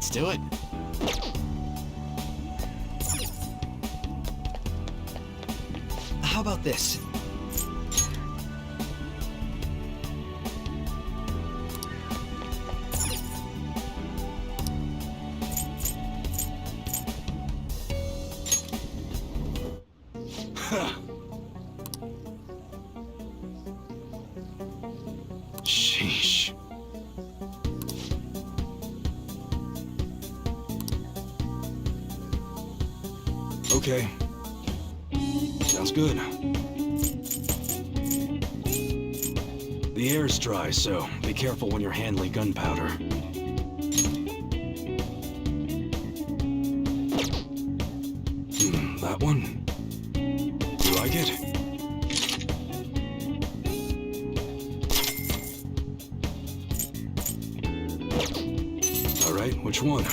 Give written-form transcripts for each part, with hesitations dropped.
Let's do it. How about this? Sheesh. Okay. Sounds good. The air's dry, so be careful when you're handling gunpowder. That one? You like it? Alright, which one?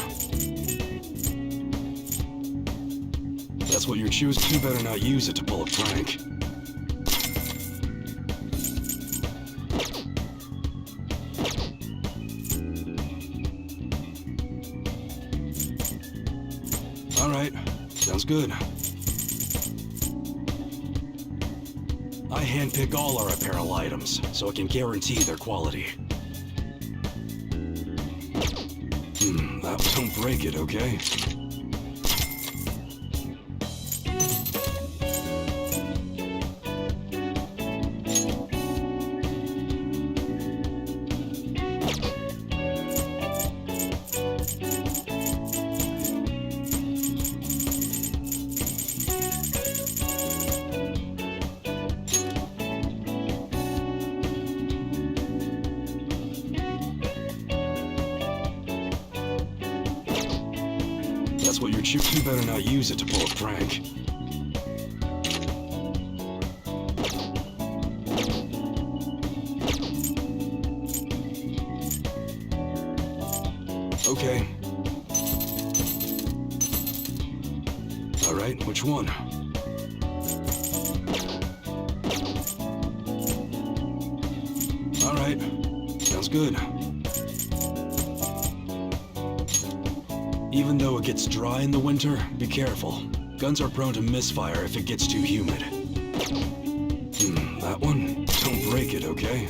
That's what you're choosing. You better not use it to pull a prank. Alright, sounds good. I handpick all our apparel items, so I can guarantee their quality. Don't break it, okay? That's what you're choosing. You better not use it to pull a prank. Okay. Alright, which one? Alright, sounds good. Even though it gets dry in the winter, be careful. Guns are prone to misfire if it gets too humid. That one? Don't break it, okay?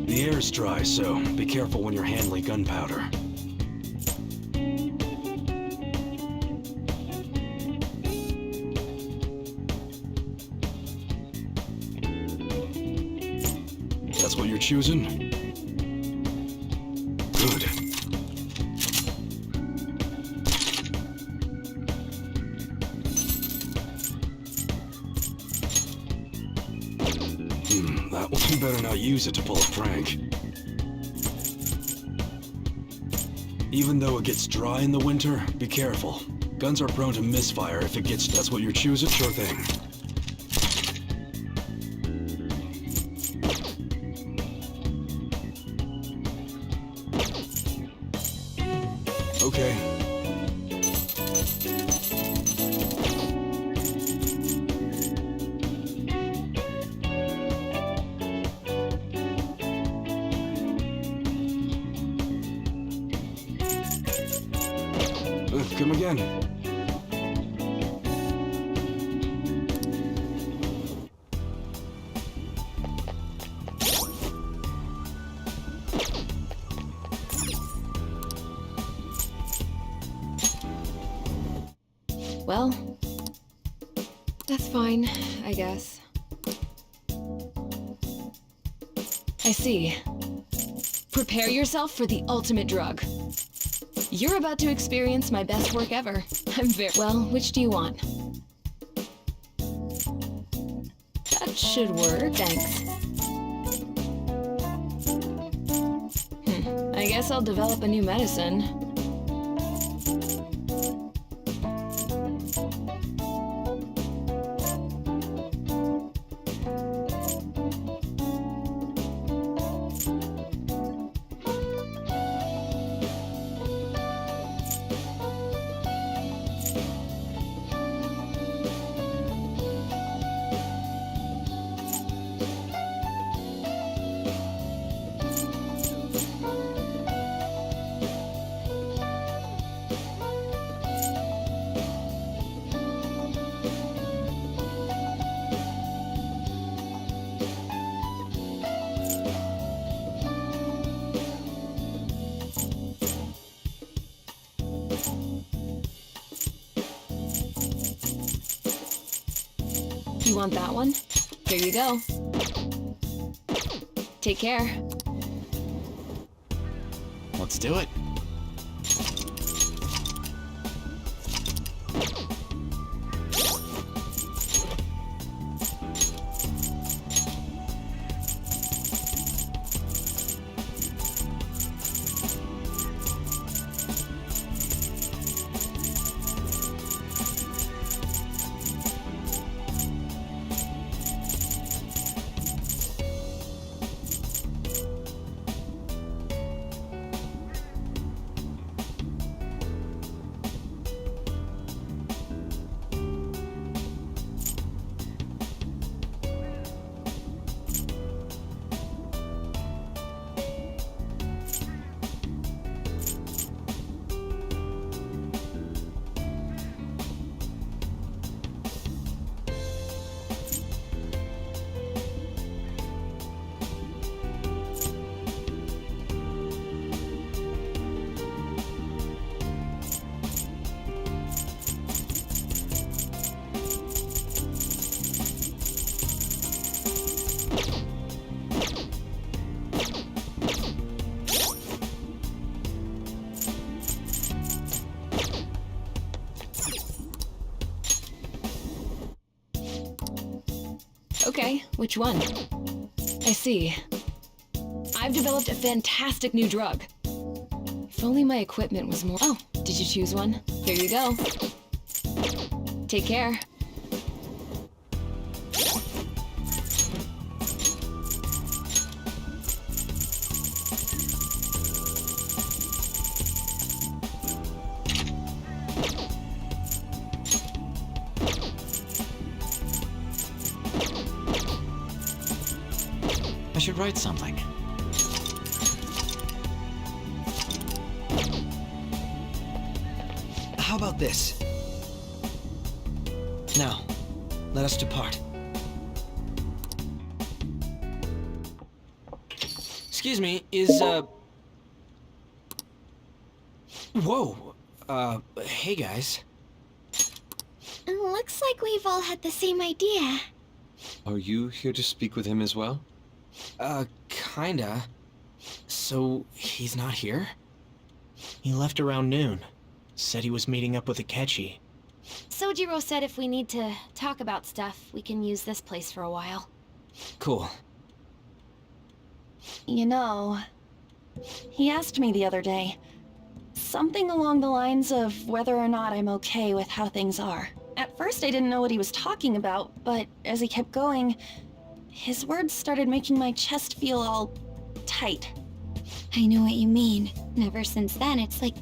The air's dry, so be careful when you're handling gunpowder. That's what you're choosing? Good. That one. You better not use it to pull a prank. Even though it gets dry in the winter, be careful. Guns are prone to misfire if it gets... That's what you're choosing? Sure thing. Okay. Come again. Well, that's fine, I guess. I see. Prepare yourself for the ultimate drug. You're about to experience my best work ever. I'm very... Well, which do you want? That should work, thanks. I guess I'll develop a new medicine. You want that one? Here you go. Take care. Let's do it. Okay, which one? I see. I've developed a fantastic new drug. If only my equipment was more— Oh, did you choose one? Here you go. Take care. I should write something. How about this? Now, let us depart. Excuse me, Whoa! Hey guys. Looks like we've all had the same idea. Are you here to speak with him as well? Kinda. So, he's not here? He left around noon. Said he was meeting up with Akechi. Sojiro said if we need to talk about stuff, we can use this place for a while. Cool. You know, he asked me the other day, something along the lines of whether or not I'm okay with how things are. At first I didn't know what he was talking about, but as he kept going, his words started making my chest feel all tight. I know what you mean. And ever since then, it's like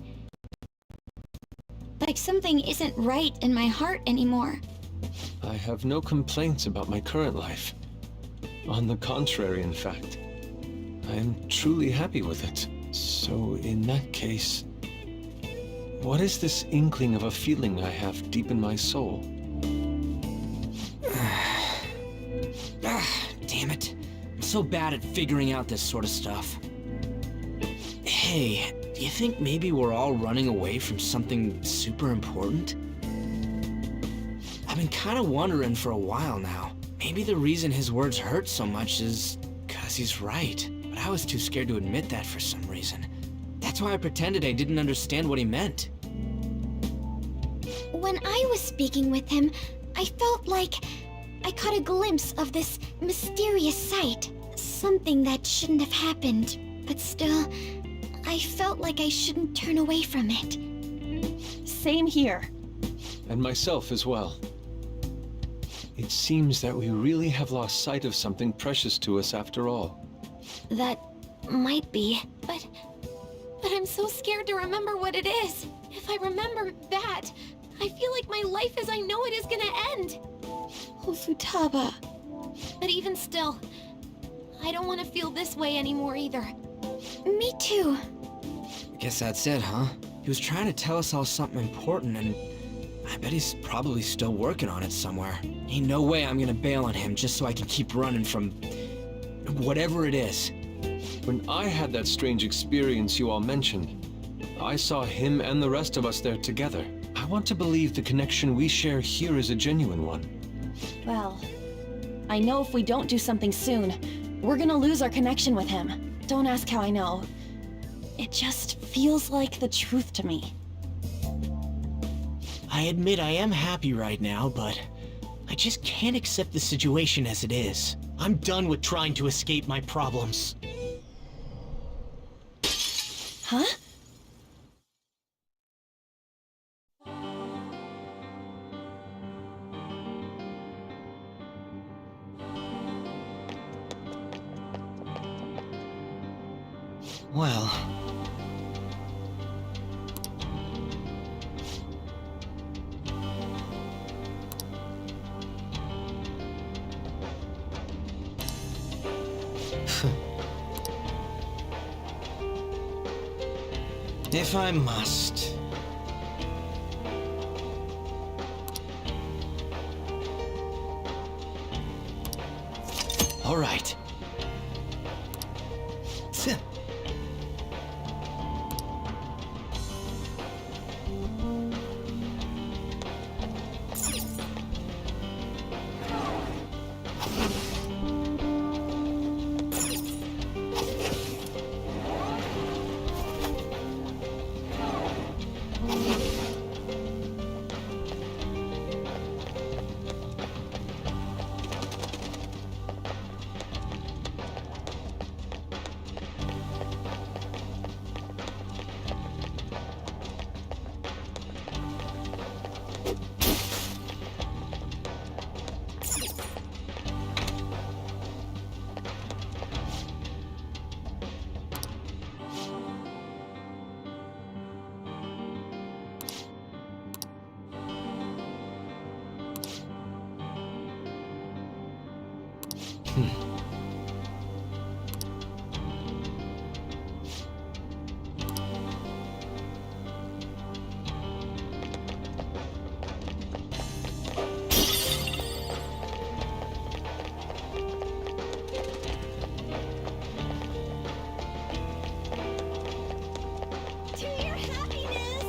something isn't right in my heart anymore. I have no complaints about my current life. On the contrary, in fact. I am truly happy with it. So, in that case, what is this inkling of a feeling I have deep in my soul? Damn it. I'm so bad at figuring out this sort of stuff. Hey, do you think maybe we're all running away from something super important? I've been kind of wondering for a while now. Maybe the reason his words hurt so much is 'cause he's right. But I was too scared to admit that for some reason. That's why I pretended I didn't understand what he meant. When I was speaking with him, I felt like I caught a glimpse of this mysterious sight. Something that shouldn't have happened. But still, I felt like I shouldn't turn away from it. Same here. And myself as well. It seems that we really have lost sight of something precious to us after all. That might be, but I'm so scared to remember what it is. If I remember that, I feel like my life as I know it is gonna end. Oh, Futaba. But even still, I don't want to feel this way anymore either. Me too. I guess that's it, huh? He was trying to tell us all something important, and I bet he's probably still working on it somewhere. Ain't no way I'm gonna bail on him just so I can keep running from whatever it is. When I had that strange experience you all mentioned, I saw him and the rest of us there together. I want to believe the connection we share here is a genuine one. Well, I know if we don't do something soon, we're gonna lose our connection with him. Don't ask how I know. It just feels like the truth to me. I admit I am happy right now, but I just can't accept the situation as it is. I'm done with trying to escape my problems. Huh? Well... if I must... All right. To your happiness!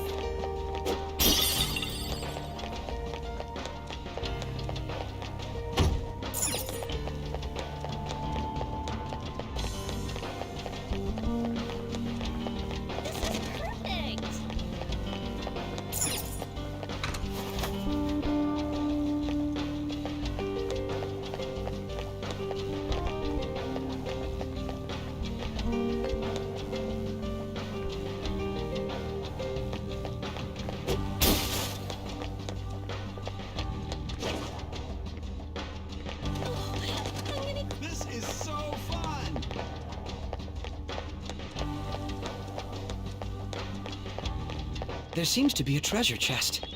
This is perfect! This is so fun! There seems to be a treasure chest.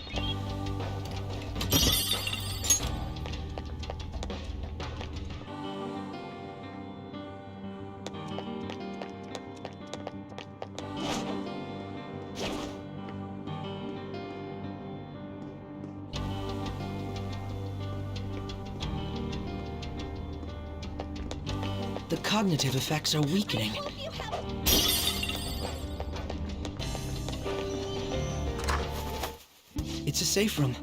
The cognitive effects are weakening. Hope you have It's a safe room.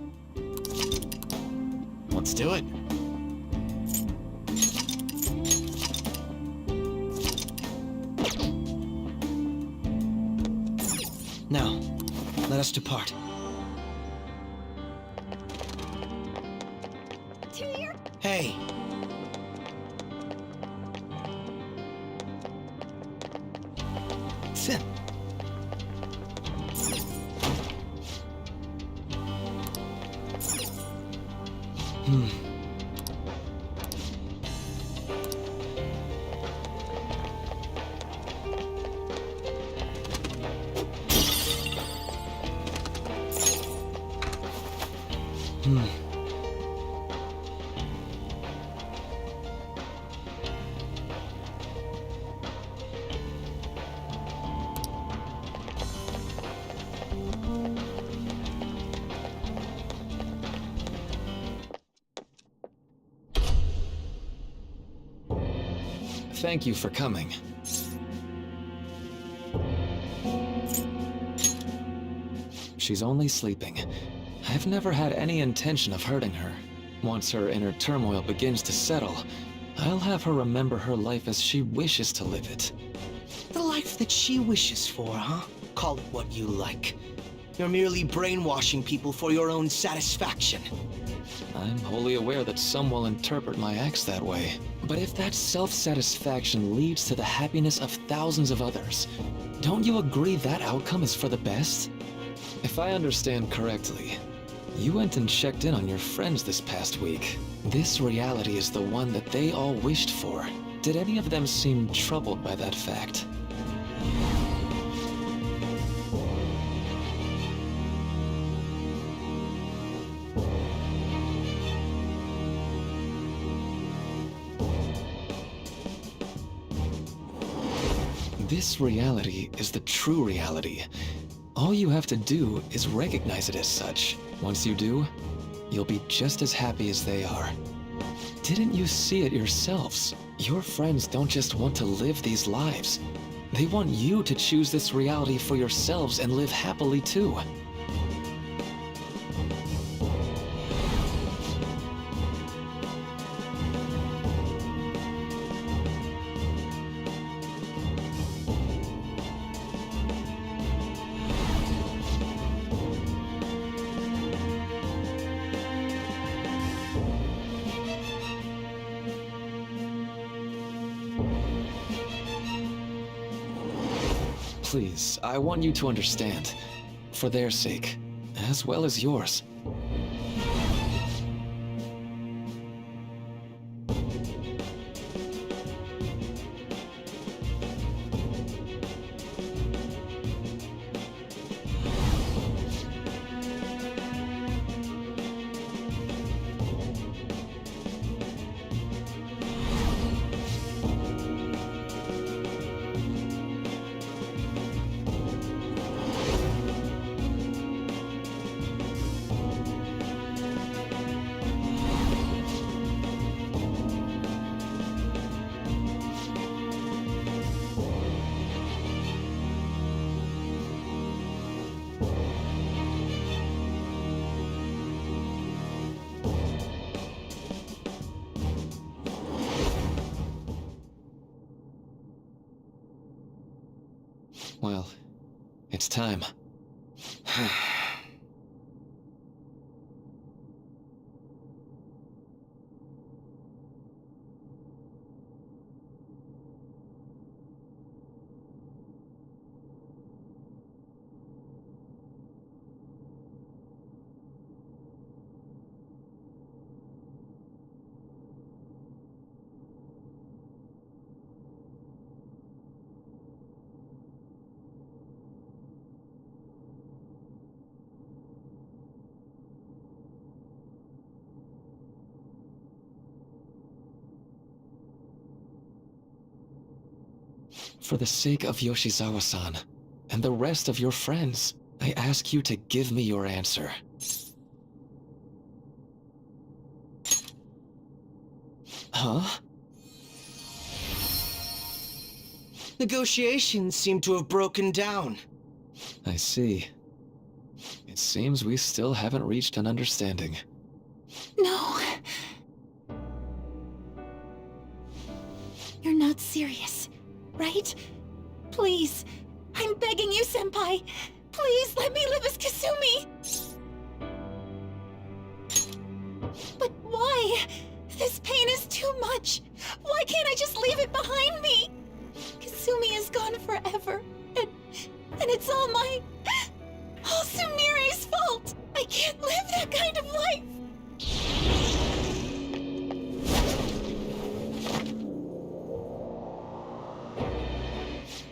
Let's do it. Now, let us depart. to your Hey! Tch. Hmm. Hmm. Thank you for coming. She's only sleeping. I've never had any intention of hurting her. Once her inner turmoil begins to settle, I'll have her remember her life as she wishes to live it. The life that she wishes for, huh? Call it what you like. You're merely brainwashing people for your own satisfaction. I'm wholly aware that some will interpret my acts that way. But if that self-satisfaction leads to the happiness of thousands of others, don't you agree that outcome is for the best? If I understand correctly, you went and checked in on your friends this past week. This reality is the one that they all wished for. Did any of them seem troubled by that fact? This reality is the true reality. All you have to do is recognize it as such. Once you do, you'll be just as happy as they are. Didn't you see it yourselves? Your friends don't just want to live these lives. They want you to choose this reality for yourselves and live happily too. Please, I want you to understand. For their sake, as well as yours. Well, it's time. For the sake of Yoshizawa-san, and the rest of your friends, I ask you to give me your answer. Huh? Negotiations seem to have broken down. I see. It seems we still haven't reached an understanding. No. You're not serious, right? Please. I'm begging you, Senpai. Please let me live as Kasumi. But why? This pain is too much. Why can't I just leave it behind me? Kasumi is gone forever. And it's all Sumire's fault. I can't live that kind of life.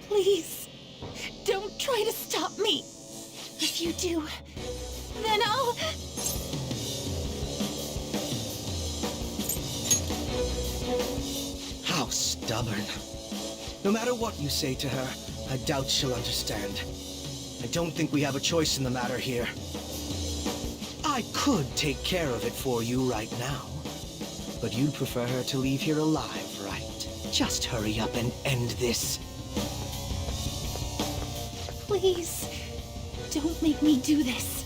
Please, don't try to stop me. If you do, then I'll... How stubborn. No matter what you say to her, I doubt she'll understand. I don't think we have a choice in the matter here. I could take care of it for you right now. But you'd prefer her to leave here alive, right? Just hurry up and end this. Please, Don't make me do this.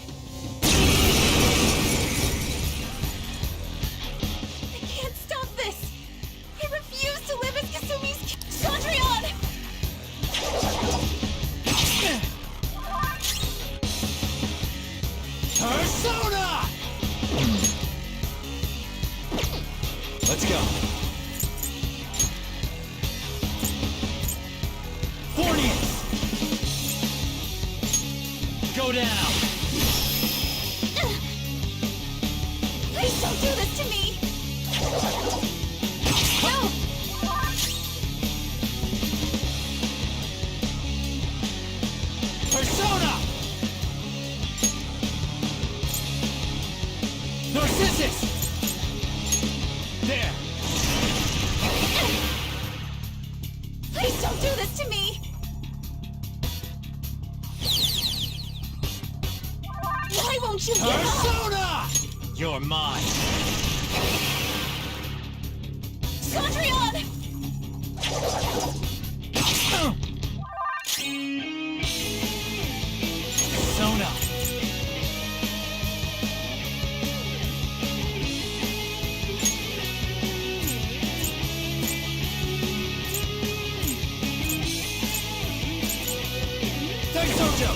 I can't stop this. I refuse to live as Kasumi's Cendrillon! Persona! Let's go. Fornius! Go down! Please don't do this to me! No! Persona! Narcissus! There! Please don't do this to me! Why won't you give up? Persona! You're mine. Cendrillon! Persona! Daisojo!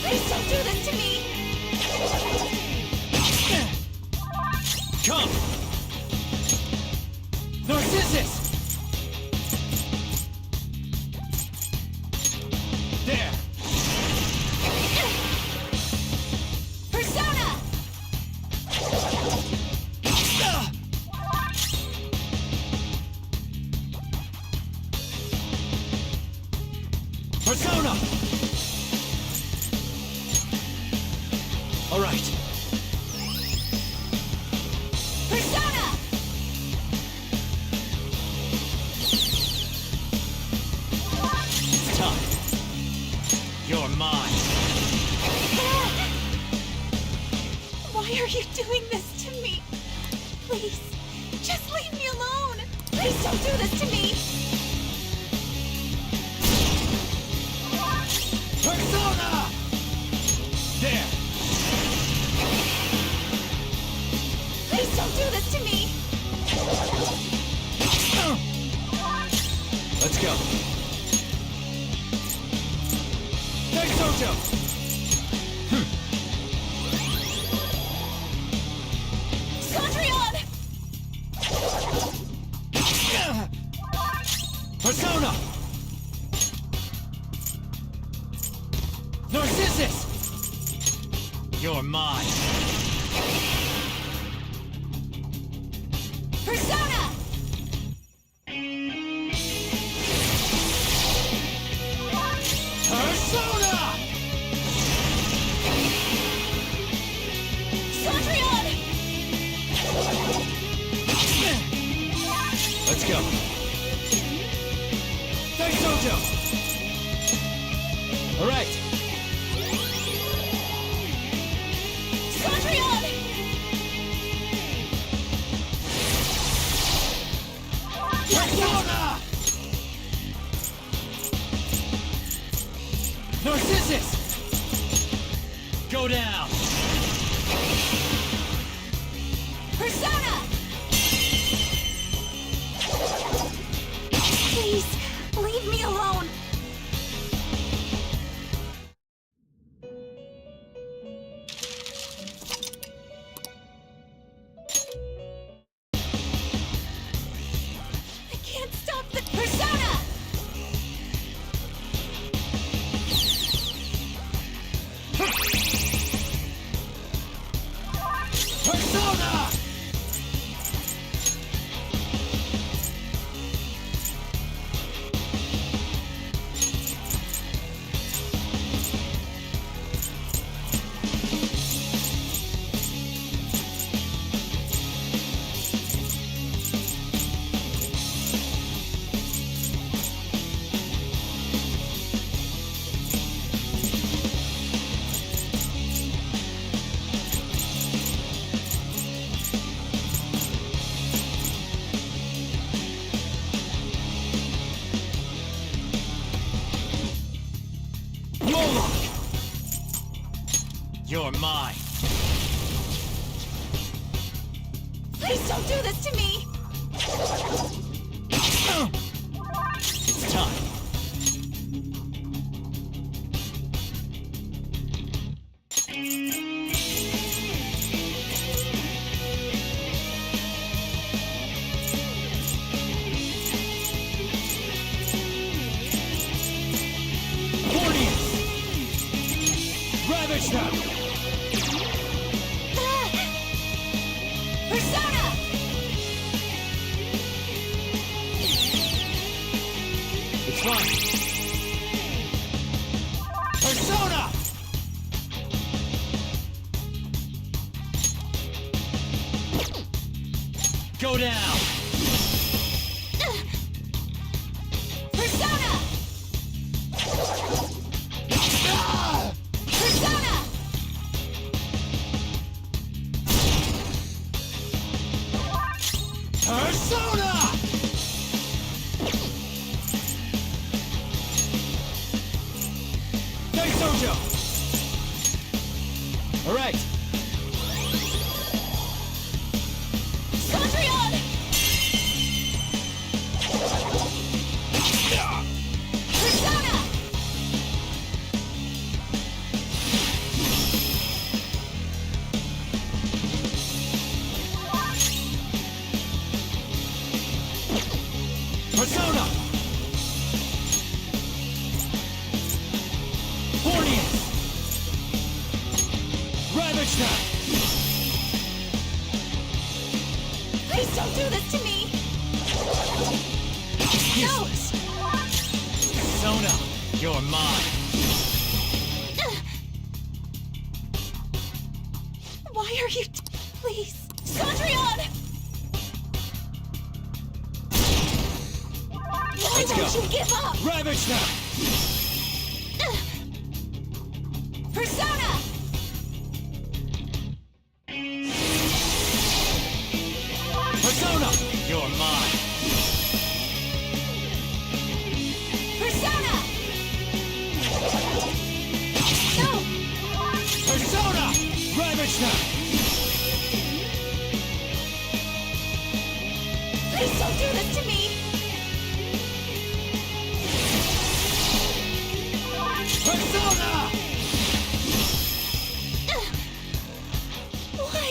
Please don't do this to me! Come! Narcissus! There! Persona! Persona! All right. Persona! It's time. You're mine. Why are you doing this to me? Please, just leave me alone! Please don't do this to me! Persona! There! Please don't do this to me! Let's go. Daisojo! Cendrillon! Persona! Narcissus! You're mine. Persona! Persona! Cendrillon! Let's go. Daisojo! All right. Cendrillon! Persona! Narcissus! Go down! Persona! Please, leave me alone! I can't stop the Persona! Persona! You're mine. Please don't do this to me! It's time. Ravage them! Persona! It's fine. Persona! Go down! Persona! Persona! Persona! Daisojo! Alright, Sondrion! Persona! Persona! Hornius! Ravage them! Please don't do this to me! Useless! Persona, you're mine! Why are you... Please... Sondrion! Why Let's won't go. you give up? Ravage them! Persona! Persona, you're mine! Persona! No! Persona! Ravage them! Please don't do this to me! Persona! Why?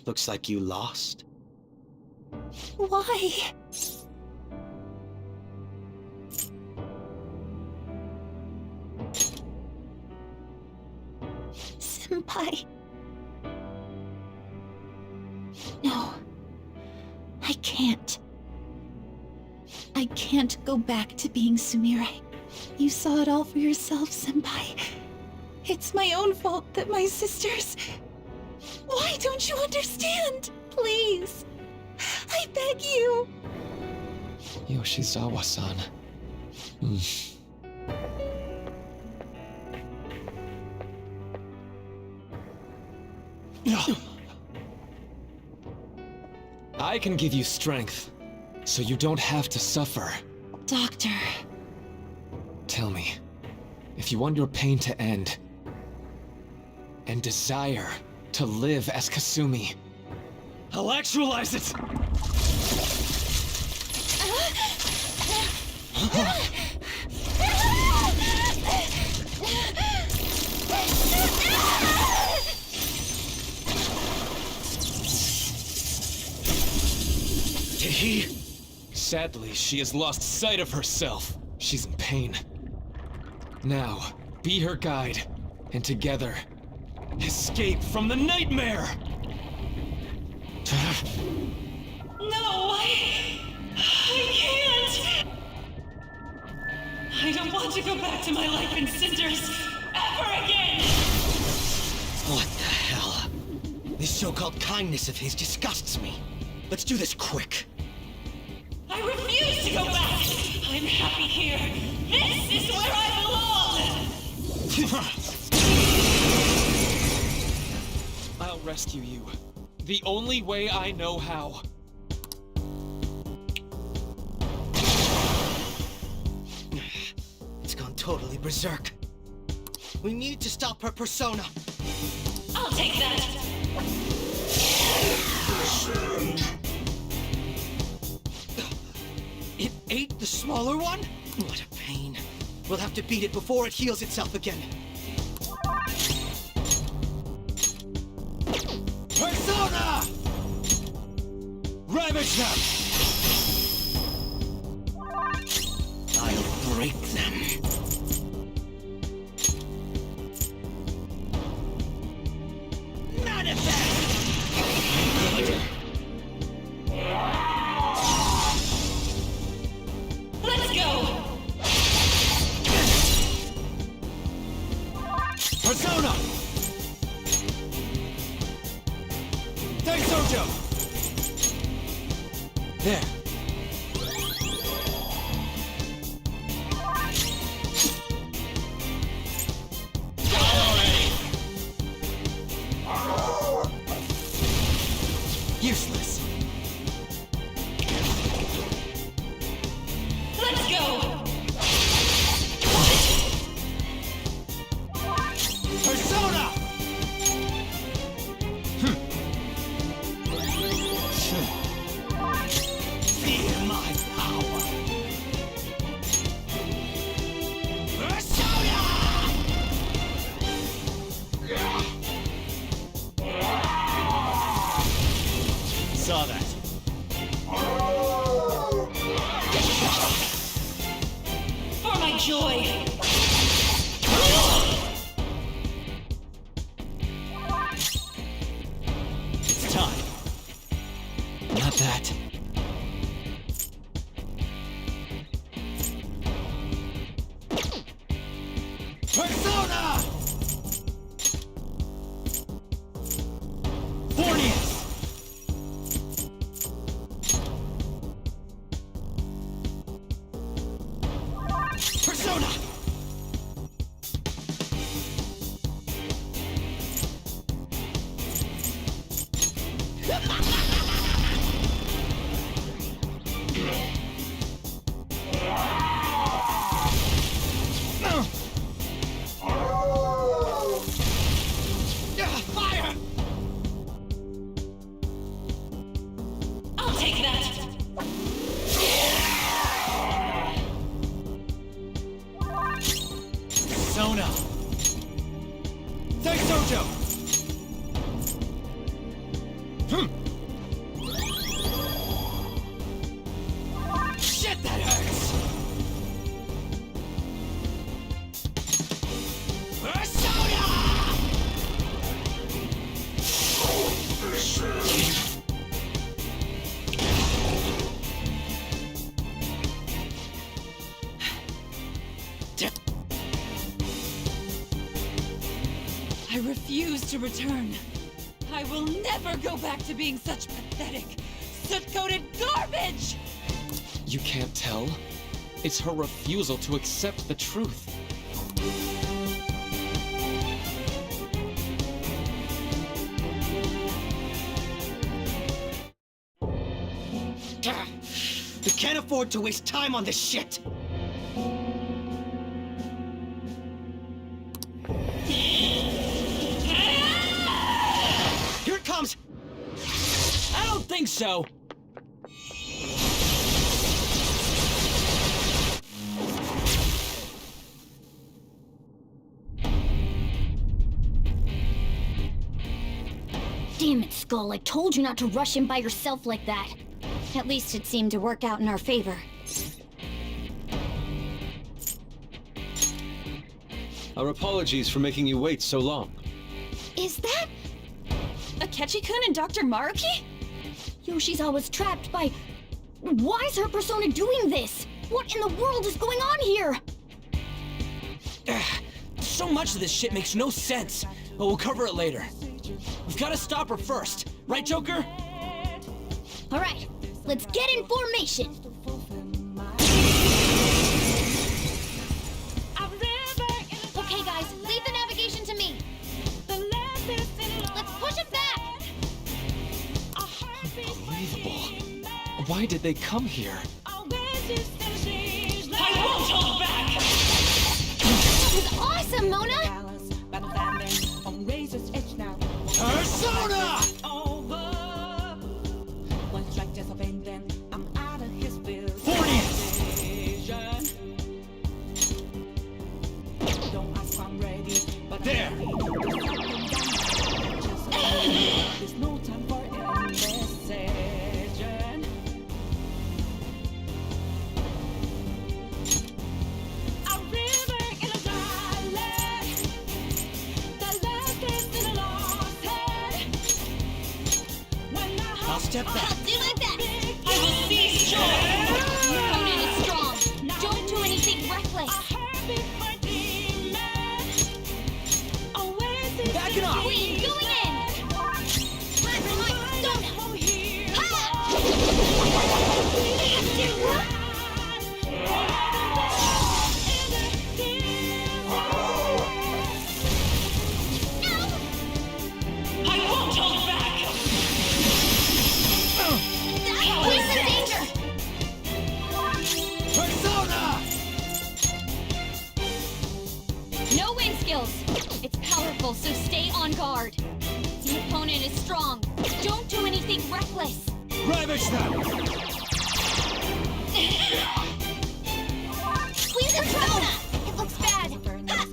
Looks like you lost. Why? Senpai. No. I can't. I can't go back to being Sumire. You saw it all for yourself, Senpai. It's my own fault that my sisters... Why don't you understand? Please. I beg you. Yoshizawa-san. I can give you strength, so you don't have to suffer. Doctor. Tell me, if you want your pain to end, and desire to live as Kasumi, I'll actualize it! Did he? Sadly, she has lost sight of herself. She's in pain. Now, be her guide, and together, escape from the nightmare! No, I can't! I don't want to go back to my life in cinders ever again! What the hell? This so-called kindness of his disgusts me. Let's do this quick. I refuse to go back! I'm happy here! This is where I belong! I'll rescue you. The only way I know how. totally berserk. We need to stop her persona. I'll take that. It ate the smaller one? What a pain. We'll have to beat it before it heals itself again. Persona! Ravage them! I'll break them. Let's go! Persona! Daisojo! There. Useless. Let's go! Persona! Feel my power. Persona! Saw that. For my joy! It's time. Not that. Persona! Fornius! Persona! Fire! I'll take that! Persona! Daisojo! Shit, that hurts! Persona! I refuse to return. I will never go back to being such pathetic, soot-coated garbage! You can't tell? It's her refusal to accept the truth. We can't afford to waste time on this shit! Here it comes! I don't think so. Damn it, Skull. I told you not to rush in by yourself like that. At least it seemed to work out in our favor. Our apologies for making you wait so long. Is that... Akechi-kun and Dr. Maruki? Yoshizawa's always trapped by... Why is her persona doing this? What in the world is going on here? So much of this shit makes no sense, but we'll cover it later. We've got to stop her first, right, Joker? All right, let's get in formation. Okay, guys, leave the navigation to me. Let's push it back. Unbelievable. Why did they come here? I won't hold back! This is awesome, Mona! Persona! There! There's no time for indecision. A river in a valley, the last is in a lost head. When the I'll step back. I'll do my best! I will seize joy. Your opponent is strong. Don't do anything reckless. Back it off! Queen, going in! Time for my persona! Ha! I won't hold back. Queen's in danger! Persona! No wind skills! It's powerful, so stay on guard. The opponent is strong. Don't do anything reckless. Ravage them! Queen's in trouble! It looks bad. Ha!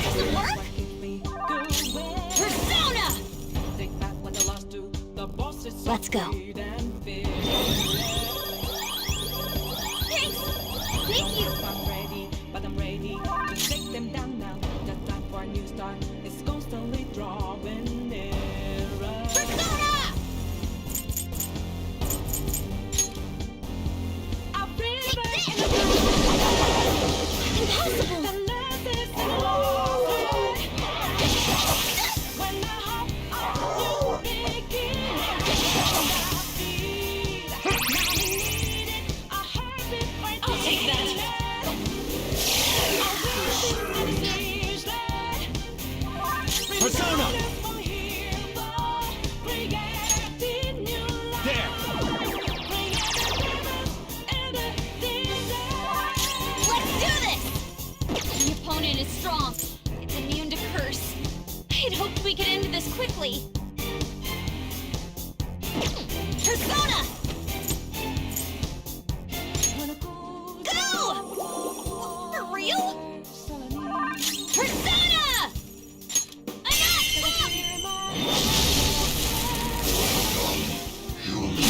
Doesn't work? Persona! Let's go. Thanks! Thank you! I'm ready, but I'm ready to take them down now. The time for a new start is constantly drawing nearer. Persona! A river Take in this! a Impossible! the last is in a lost head. When the hope of you begins, I'll take that. Persona! There! Let's do this! The opponent is strong. It's immune to curse. I'd hoped we could end this quickly. Persona! Go! For real? Persona! Enough!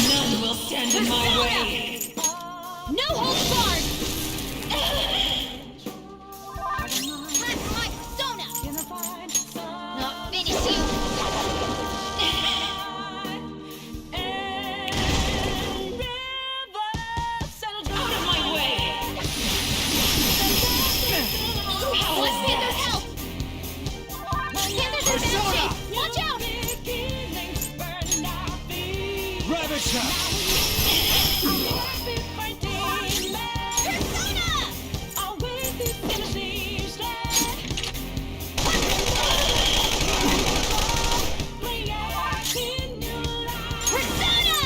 None will stand in my way. No holds barred! Time for my persona! Not finish you! Out of my way! Let's Panthers help! Panthers are bouncing! Watch out! Ravage them! Persona! Persona!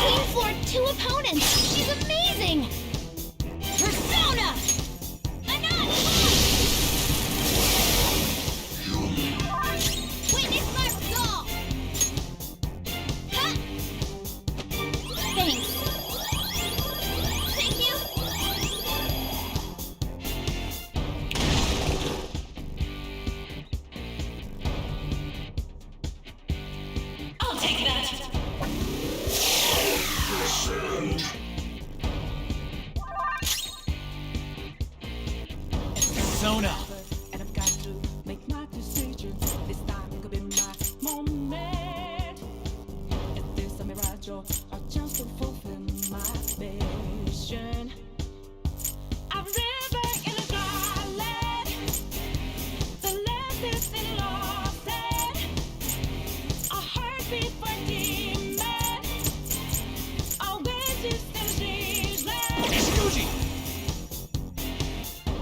Queen floored 2 opponents! She's amazing! Persona! Enough! Witness my resolve! Ha! Thanks. Thank you! I'll take that. Persona! And I've got to make my decision. This time could be my moment. Is this a mirage or a chance to fulfill my mission? A river in a valley, the last is in lost head. A heartbeat for demon, always is in ceaseless. Excuse me!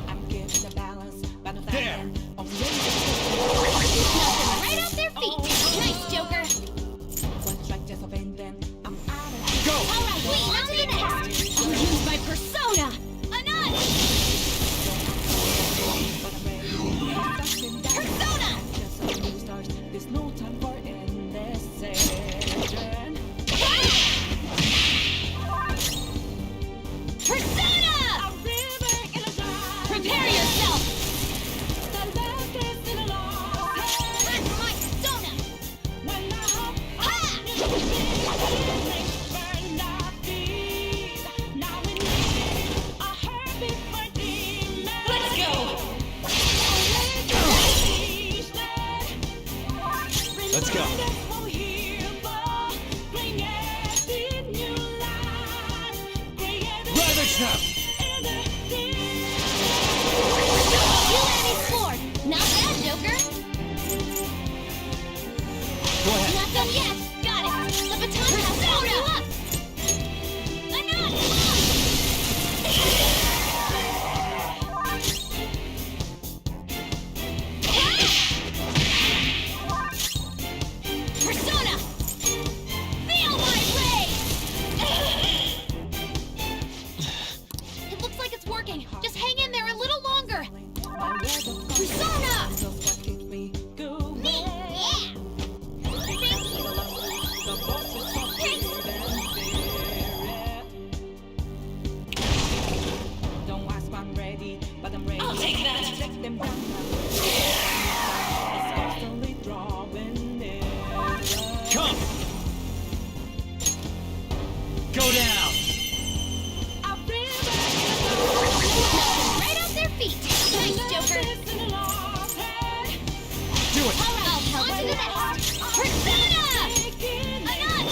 I'm giving the balance Wait, on to the next! I'll use my persona! Anand! Persona! There's no time for indecision. Persona! A river in a dry. Prepare yourself! The left is in a lost. That's my persona! When I hop Ha! burn our feet. Now we need a heartbeat for demons. Let's go! Let's go. Ravage them! You enemy sword! Not bad, Joker! Go ahead. Not done yet! Got it! The baton has powered you up! Anand! Persona! Feel my rage! It looks like it's working. Just hang in there a little longer. Persona! Me! Yeah! Don't ask if I'm ready, but I'm ready. I'll take that. Check them down now. It's constantly drawing nearer. Come! Go down! A river Right off their feet. Nice, Joker. in a lost head. Do it! All right, on to the next. Persona! Anand!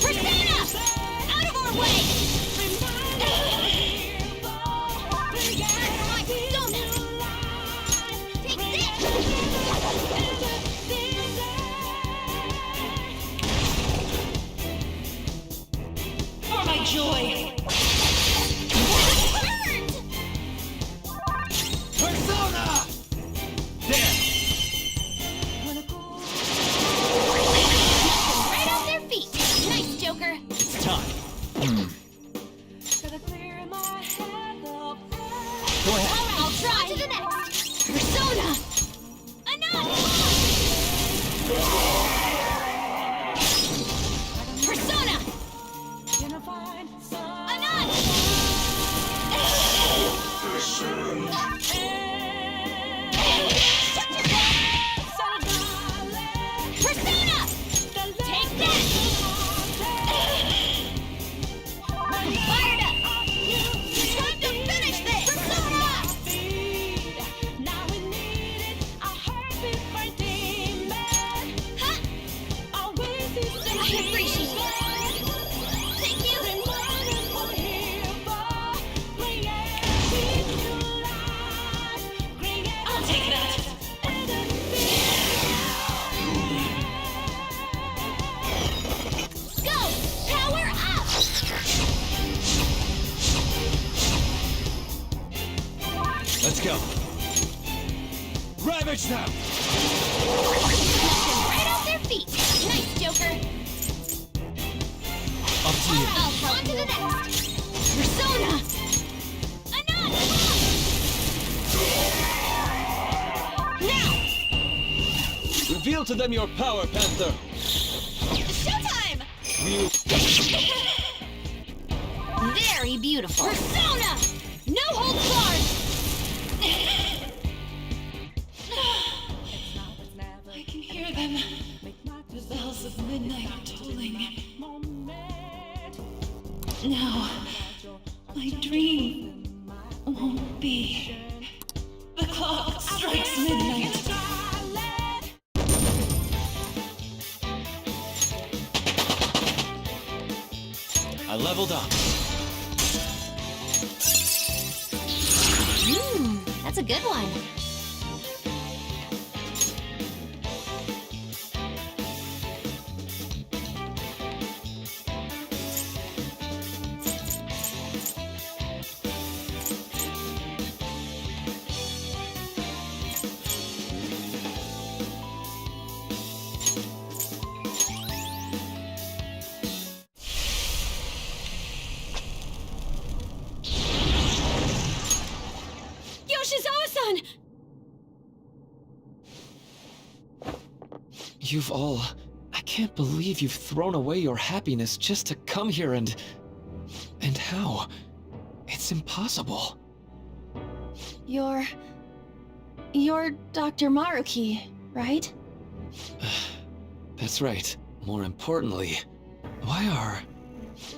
Persona! Out of our way! Take this! For my joy! Burned! Persona! There! Right off their feet. Nice, Joker. It's time. Go ahead. I'll try. On to the next. Persona! Anand! Persona! Anand! Shut your mouth! Persona! Take that! I'm fired up! Time to finish this! Persona! Huh? I appreciate it. Thank you. I'll take that! Go! Power up! Let's go. Ravage them! Right off their feet. Nice, Joker. Up to you. On to the next. Persona! Anand! Now! Reveal to them your power, Panther. Showtime! You Very beautiful. Persona! No holds barred! I can hear them. The bells of midnight tolling. No, my dream won't be. The clock strikes midnight. I leveled up. That's a good one. You've all... I can't believe you've thrown away your happiness just to come here and... And how? It's impossible. You're Dr. Maruki, right? That's right. More importantly, why are...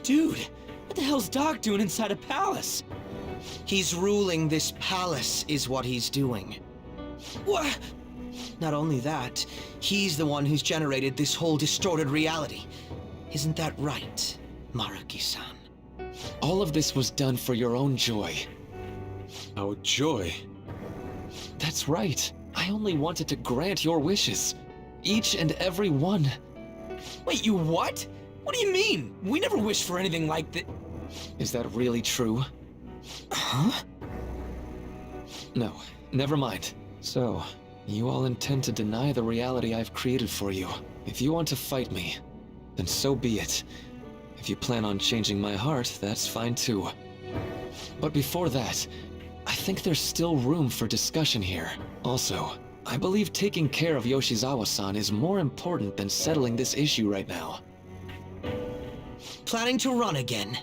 Dude, what the hell's Doc doing inside a palace? He's ruling this palace, is what he's doing. What? Not only that, he's the one who's generated this whole distorted reality. Isn't that right, Maruki-san? All of this was done for your own joy. Our joy. That's right. I only wanted to grant your wishes. Each and every one. Wait, you what? What do you mean? We never wished for anything like that. Is that really true? Huh? No, never mind. So, you all intend to deny the reality I've created for you. If you want to fight me, then so be it. If you plan on changing my heart, that's fine too. But before that, I think there's still room for discussion here. Also, I believe taking care of Yoshizawa-san is more important than settling this issue right now. Planning to run again?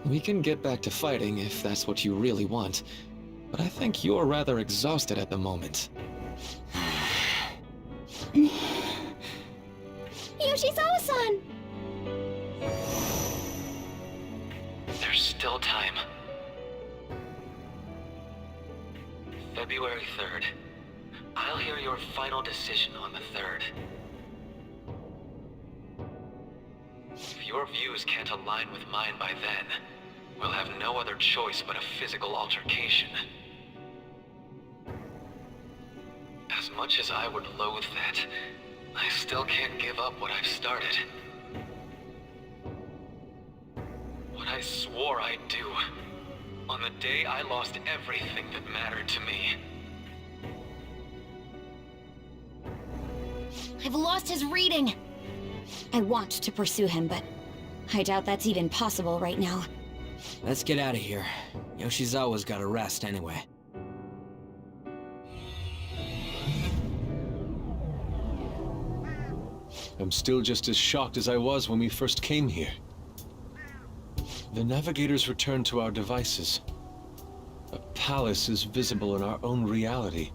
We can get back to fighting if that's what you really want, but I think you're rather exhausted at the moment. Yoshizawa-san! There's still time. February 3rd. I'll hear your final decision on the 3rd. If your views can't align with mine by then, we'll have no other choice but a physical altercation. As much as I would loathe that, I still can't give up what I've started. What I swore I'd do, on the day I lost everything that mattered to me. I've lost his reading. I want to pursue him, but I doubt that's even possible right now. Let's get out of here. Yoshizawa's gotta rest anyway. I'm still just as shocked as I was when we first came here. The navigators returned to our devices. A palace is visible in our own reality.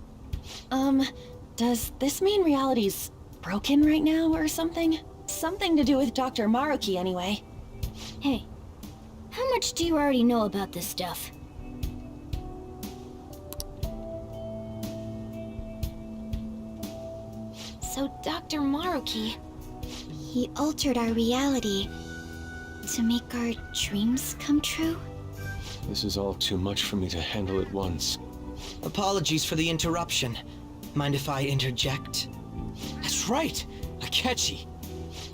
Does this mean reality's broken right now or something? Something to do with Dr. Maruki anyway. Hey, how much do you already know about this stuff? So Dr. Maruki, he altered our reality to make our dreams come true? This is all too much for me to handle at once. Apologies for the interruption. Mind if I interject? That's right! Akechi!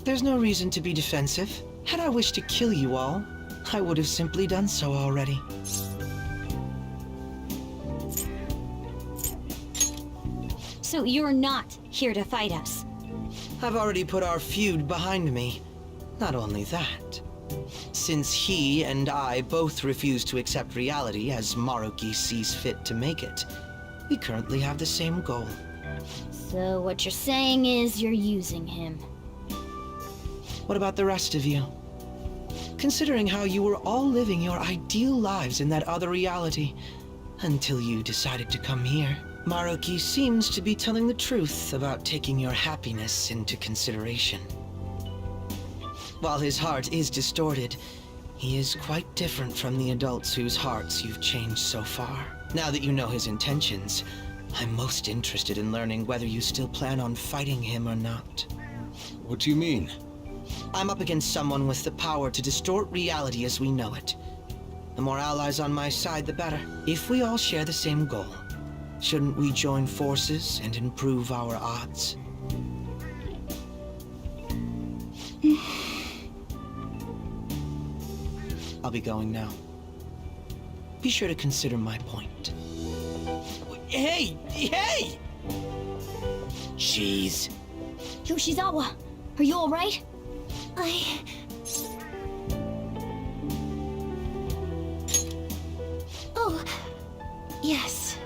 There's no reason to be defensive. Had I wished to kill you all, I would have simply done so already. So you're not here to fight us? I've already put our feud behind me. Not only that, since he and I both refuse to accept reality as Maruki sees fit to make it, we currently have the same goal. So what you're saying is you're using him. What about the rest of you? Considering how you were all living your ideal lives in that other reality, until you decided to come here, Maruki seems to be telling the truth about taking your happiness into consideration. While his heart is distorted, he is quite different from the adults whose hearts you've changed so far. Now that you know his intentions, I'm most interested in learning whether you still plan on fighting him or not. What do you mean? I'm up against someone with the power to distort reality as we know it. The more allies on my side, the better. If we all share the same goal, shouldn't we join forces and improve our odds? I'll be going now. Be sure to consider my point. Hey! Hey! Jeez. Yoshizawa, are you alright? Oh, yes.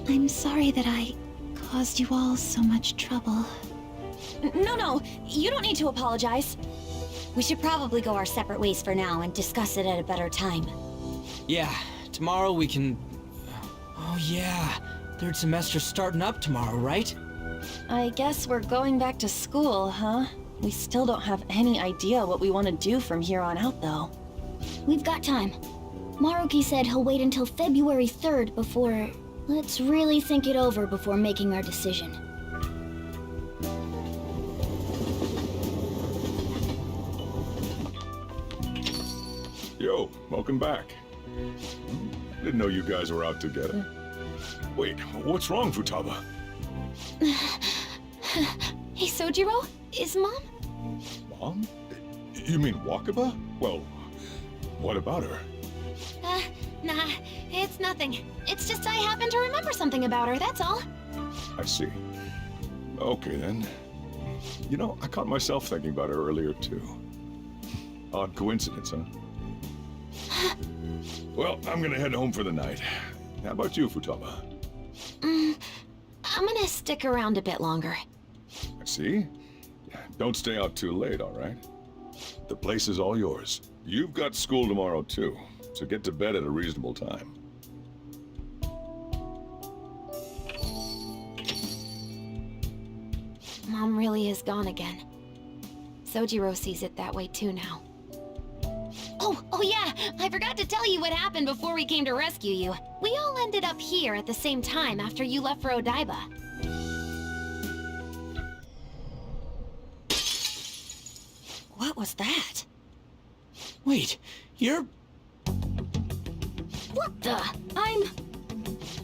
I'm sorry that I caused you all so much trouble. No, you don't need to apologize. We should probably go our separate ways for now and discuss it at a better time. Yeah, tomorrow we can... Oh yeah, third semester's starting up tomorrow, right? I guess we're going back to school, huh? We still don't have any idea what we want to do from here on out, though. We've got time. Maruki said he'll wait until February 3rd before... Let's really think it over before making our decision. Yo, welcome back. Didn't know you guys were out together. Wait, what's wrong, Futaba? Hey, Sojiro? Is Mom? Mom? You mean Wakaba? Well, what about her? Nah, it's nothing. It's just I happen to remember something about her, that's all. I see. Okay, then. You know, I caught myself thinking about her earlier, too. Odd coincidence, huh? Well, I'm gonna head home for the night. How about you, Futaba? I'm gonna stick around a bit longer. I see. Don't stay out too late, all right? The place is all yours. You've got school tomorrow, too, so get to bed at a reasonable time. Mom really is gone again. Sojiro sees it that way too now. Oh yeah, I forgot to tell you what happened before we came to rescue you. We all ended up here at the same time after you left for Odaiba. What was that? Wait, you're... What the?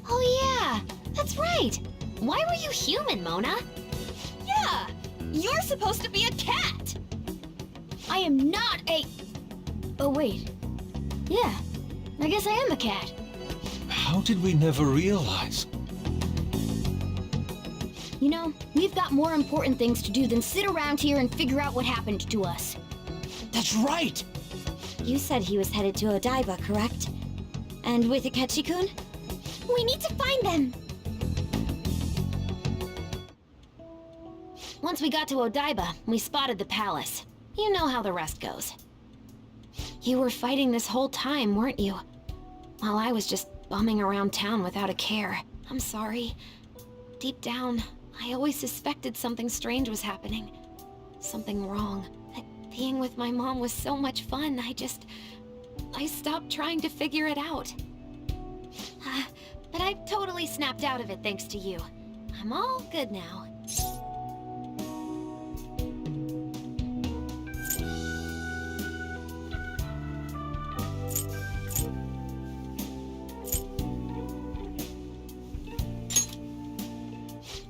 Oh yeah, that's right. Why were you human, Mona? Yeah! You're supposed to be a cat! I am not a... Oh wait. Yeah, I guess I am a cat. How did we never realize? You know, we've got more important things to do than sit around here and figure out what happened to us. That's right! You said he was headed to Odaiba, correct? And with Akechi-kun? We need to find them! Once we got to Odaiba, we spotted the palace. You know how the rest goes. You were fighting this whole time, weren't you? While I was just bumming around town without a care. I'm sorry. Deep down, I always suspected something strange was happening. Something wrong. Being with my mom was so much fun, I stopped trying to figure it out. But I totally snapped out of it thanks to you. I'm all good now.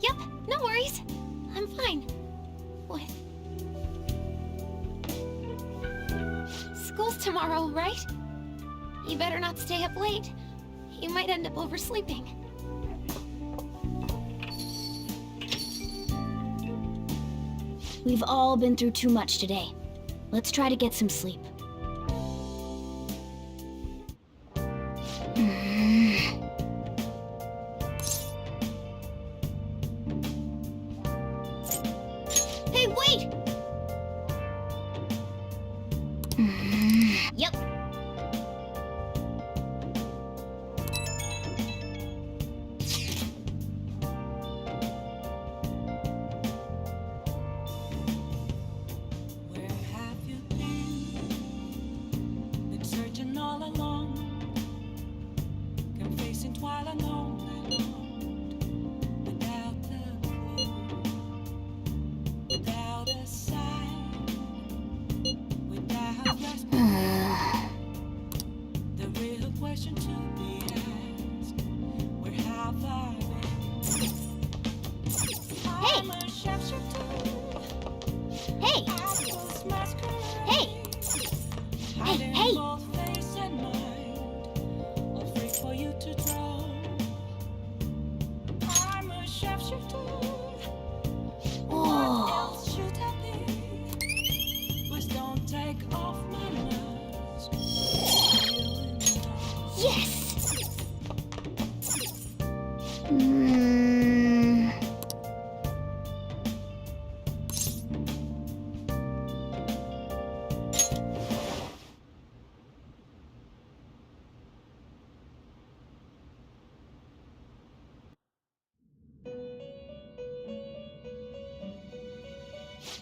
Yep, no worries. I'm fine. What? School's tomorrow, right? You better not stay up late. You might end up oversleeping. We've all been through too much today. Let's try to get some sleep. Hey, wait! Yep. Where have you been? Been searching all along, kept facing twilight on and on, without a clue, without a sign, without response. The real question to be asked: where have I been? Hey! I'm a sharpshooter. Hey! Hey! Hey, hey! Whoa! Yes!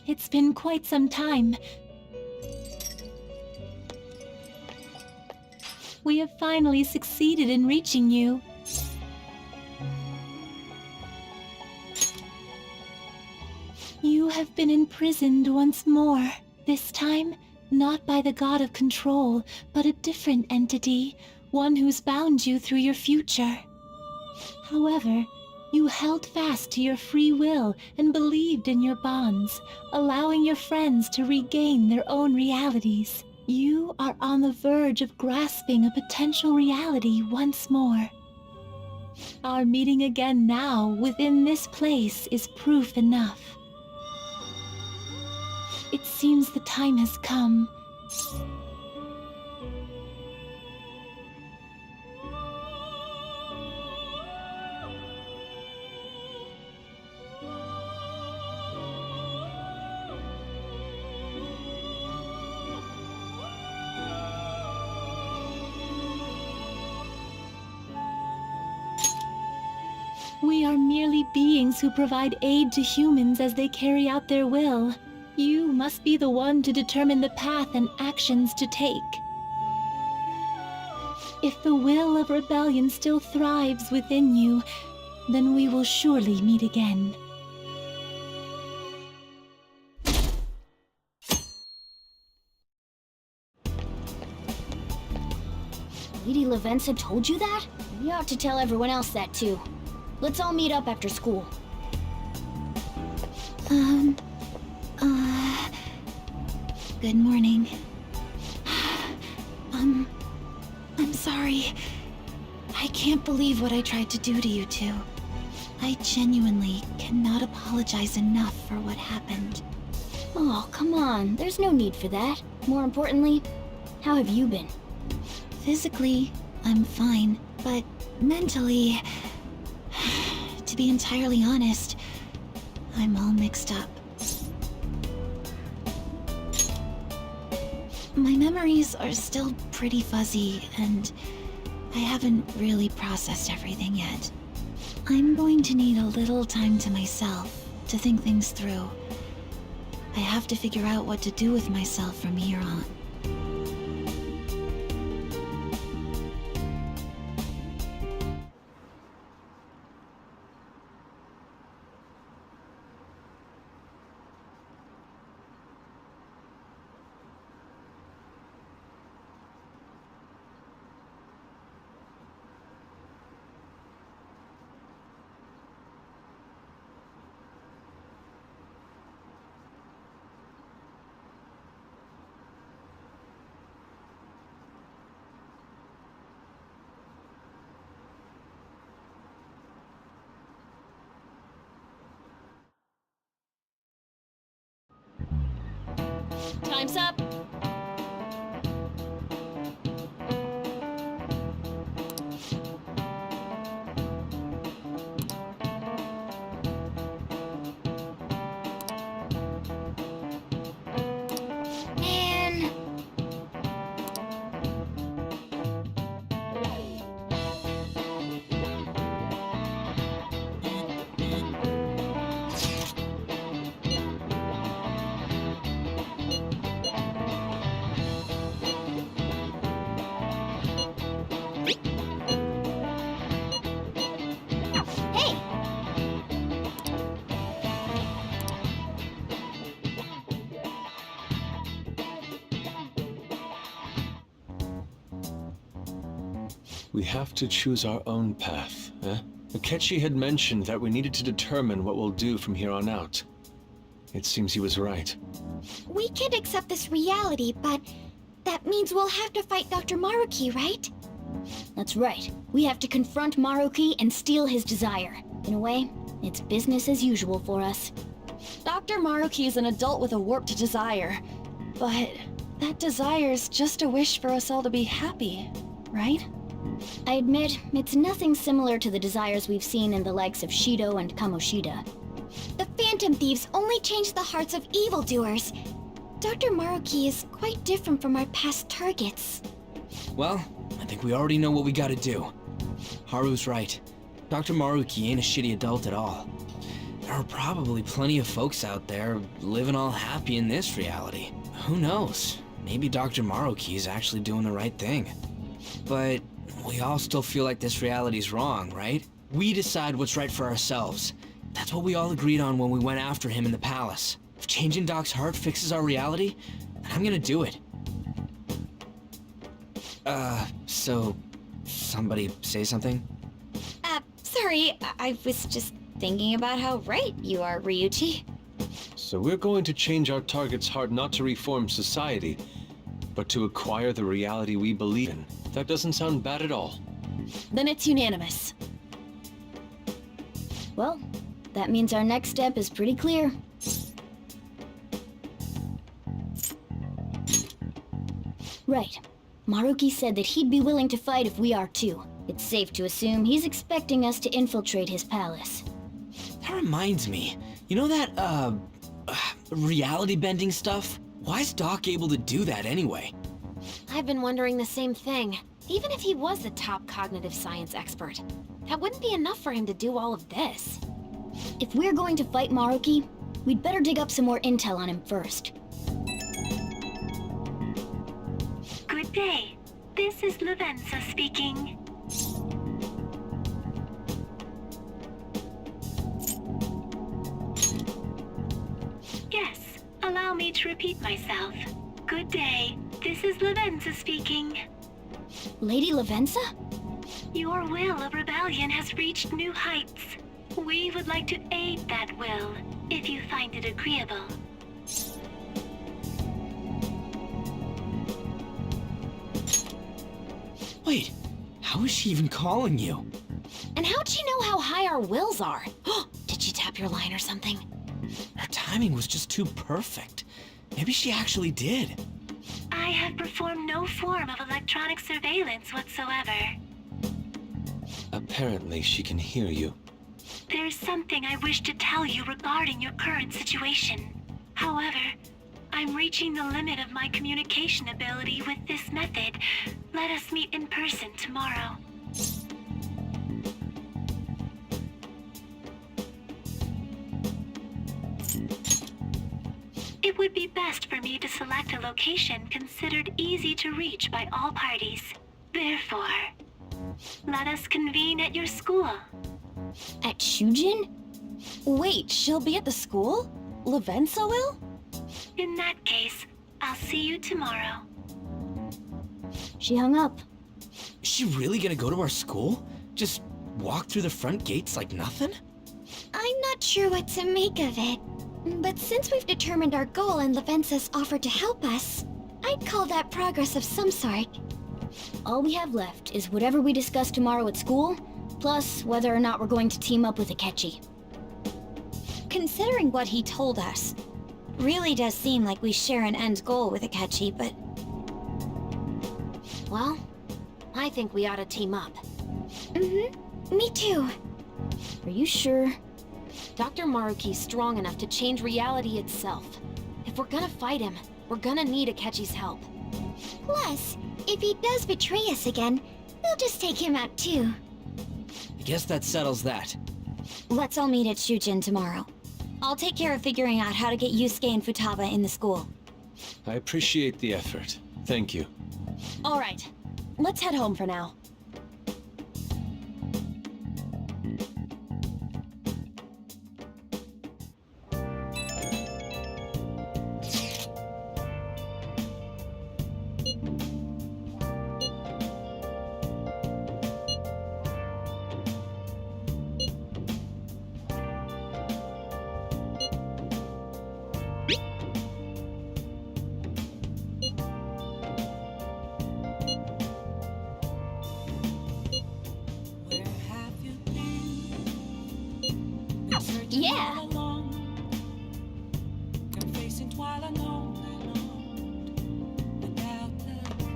It's been quite some time. We have finally succeeded in reaching you. You have been imprisoned once more. This time, not by the god of control, but a different entity, one who's bound you through your future. However, you held fast to your free will and believed in your bonds, allowing your friends to regain their own realities. You are on the verge of grasping a potential reality once more. Our meeting again now within this place is proof enough. It seems the time has come. We are merely beings who provide aid to humans as they carry out their will. You must be the one to determine the path and actions to take. If the will of rebellion still thrives within you, then we will surely meet again. Lady Lavenza told you that? You ought to tell everyone else that too. Let's all meet up after school. Good morning. I'm sorry. I can't believe what I tried to do to you two. I genuinely cannot apologize enough for what happened. Oh, come on. There's no need for that. More importantly, how have you been? Physically, I'm fine, but mentally, to be entirely honest, I'm all mixed up. My memories are still pretty fuzzy, and I haven't really processed everything yet. I'm going to need a little time to myself to think things through. I have to figure out what to do with myself from here on. Time's up. Man. Hey! We have to choose our own path, eh? Akechi had mentioned that we needed to determine what we'll do from here on out. It seems he was right. We can't accept this reality, but that means we'll have to fight Dr. Maruki, right? That's right. We have to confront Maruki and steal his desire. In a way, it's business as usual for us. Dr. Maruki is an adult with a warped desire, but that desire's just a wish for us all to be happy, right? I admit, it's nothing similar to the desires we've seen in the likes of Shido and Kamoshida. The Phantom Thieves only change the hearts of evildoers. Dr. Maruki is quite different from our past targets. Well, I think we already know what we gotta do. Haru's right. Dr. Maruki ain't a shitty adult at all. There are probably plenty of folks out there living all happy in this reality. Who knows? Maybe Dr. Maruki is actually doing the right thing. But we all still feel like this reality's wrong, right? We decide what's right for ourselves. That's what we all agreed on when we went after him in the palace. If changing Doc's heart fixes our reality, then I'm gonna do it. So somebody say something? Sorry, I was just thinking about how right you are, Ryuichi. So we're going to change our target's heart not to reform society, but to acquire the reality we believe in. That doesn't sound bad at all. Then it's unanimous. Well, that means our next step is pretty clear. Right. Maruki said that he'd be willing to fight if we are too. It's safe to assume he's expecting us to infiltrate his palace. That reminds me. You know that, reality bending stuff? Why is Doc able to do that anyway? I've been wondering the same thing. Even if he was the top cognitive science expert, that wouldn't be enough for him to do all of this. If we're going to fight Maruki, we'd better dig up some more intel on him first. Good day. This is Lavenza speaking. Yes, allow me to repeat myself. Good day. This is Lavenza speaking. Lady Lavenza? Your will of rebellion has reached new heights. We would like to aid that will, if you find it agreeable. Wait, how is she even calling you? And how'd she know how high our wills are? Did she tap your line or something? Her timing was just too perfect. Maybe she actually did. I have performed no form of electronic surveillance whatsoever. Apparently, she can hear you. There's something I wish to tell you regarding your current situation. However, I'm reaching the limit of my communication ability with this method. Let us meet in person tomorrow. It would be best for me to select a location considered easy to reach by all parties. Therefore, let us convene at your school. At Shujin? Wait, she'll be at the school? Lavenza will? In that case, I'll see you tomorrow. She hung up. Is she really gonna go to our school? Just walk through the front gates like nothing? I'm not sure what to make of it. But since we've determined our goal and Lavenza's offered to help us, I'd call that progress of some sort. All we have left is whatever we discuss tomorrow at school, plus whether or not we're going to team up with Akechi. Considering what he told us, really does seem like we share an end goal with Akechi, but... Well, I think we ought to team up. Me too. Are you sure? Dr. Maruki's strong enough to change reality itself. If we're gonna fight him, we're gonna need Akechi's help. Plus, if he does betray us again, we'll just take him out too. I guess that settles that. Let's all meet at Shujin tomorrow. I'll take care of figuring out how to get Yusuke and Futaba in the school. I appreciate the effort. Thank you. All right, let's head home for now. Yeah!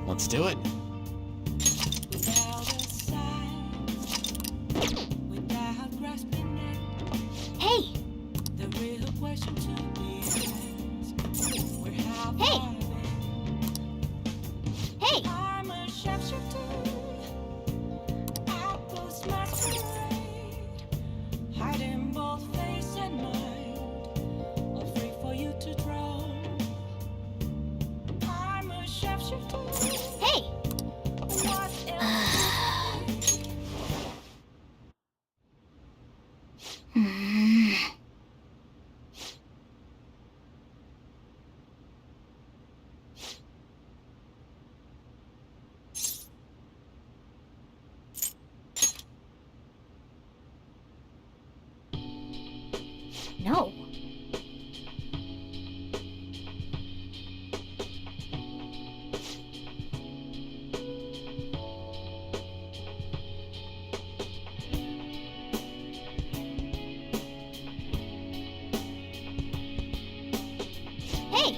Let's do it. Hey! Hey! Hey! Hiding both face and No. Hey!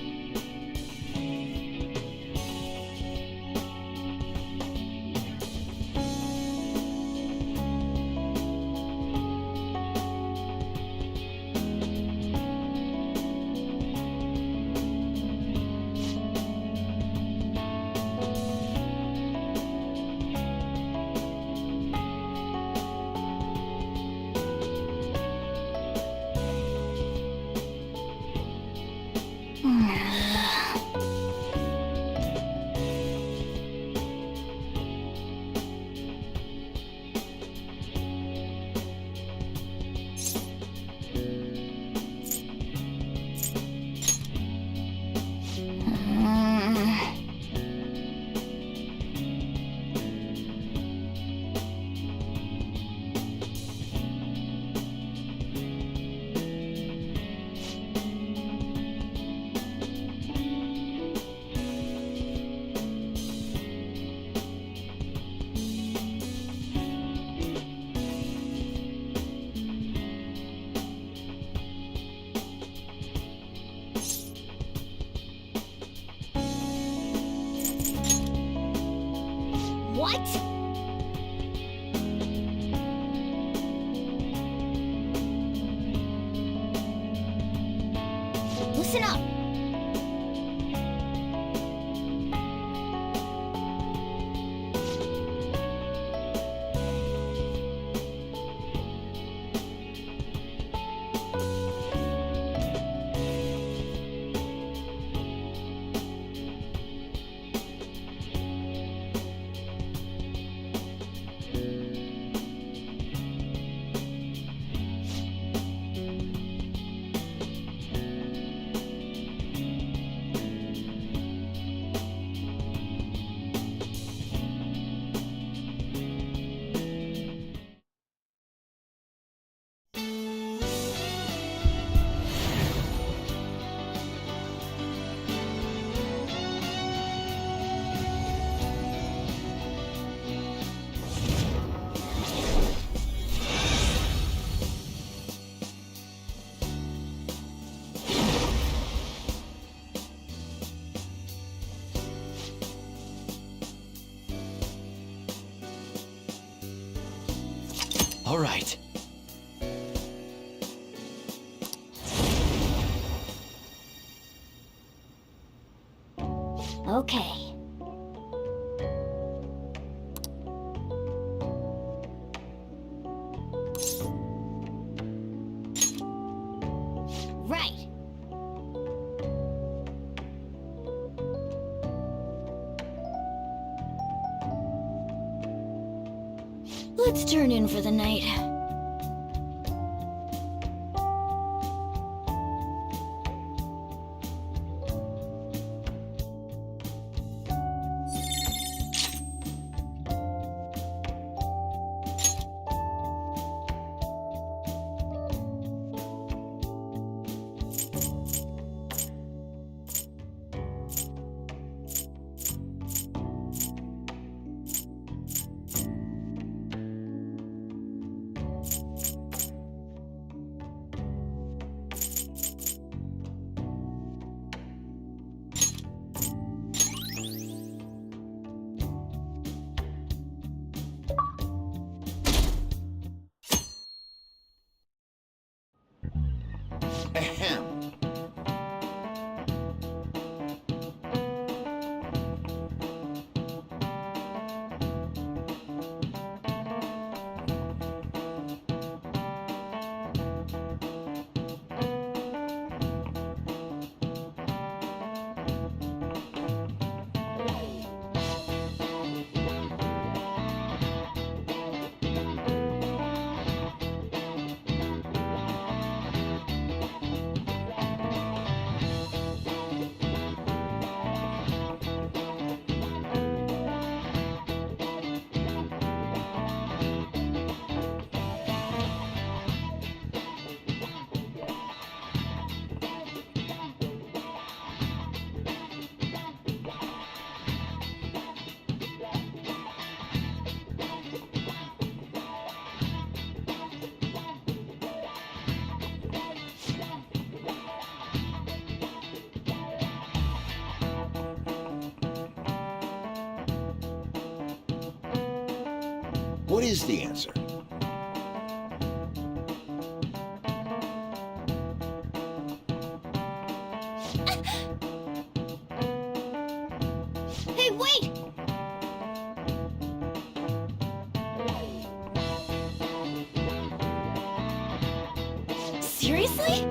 What? Listen up. All right. Okay. Right. Let's turn in for the night. Ahem. What is the answer? Hey, wait! Seriously?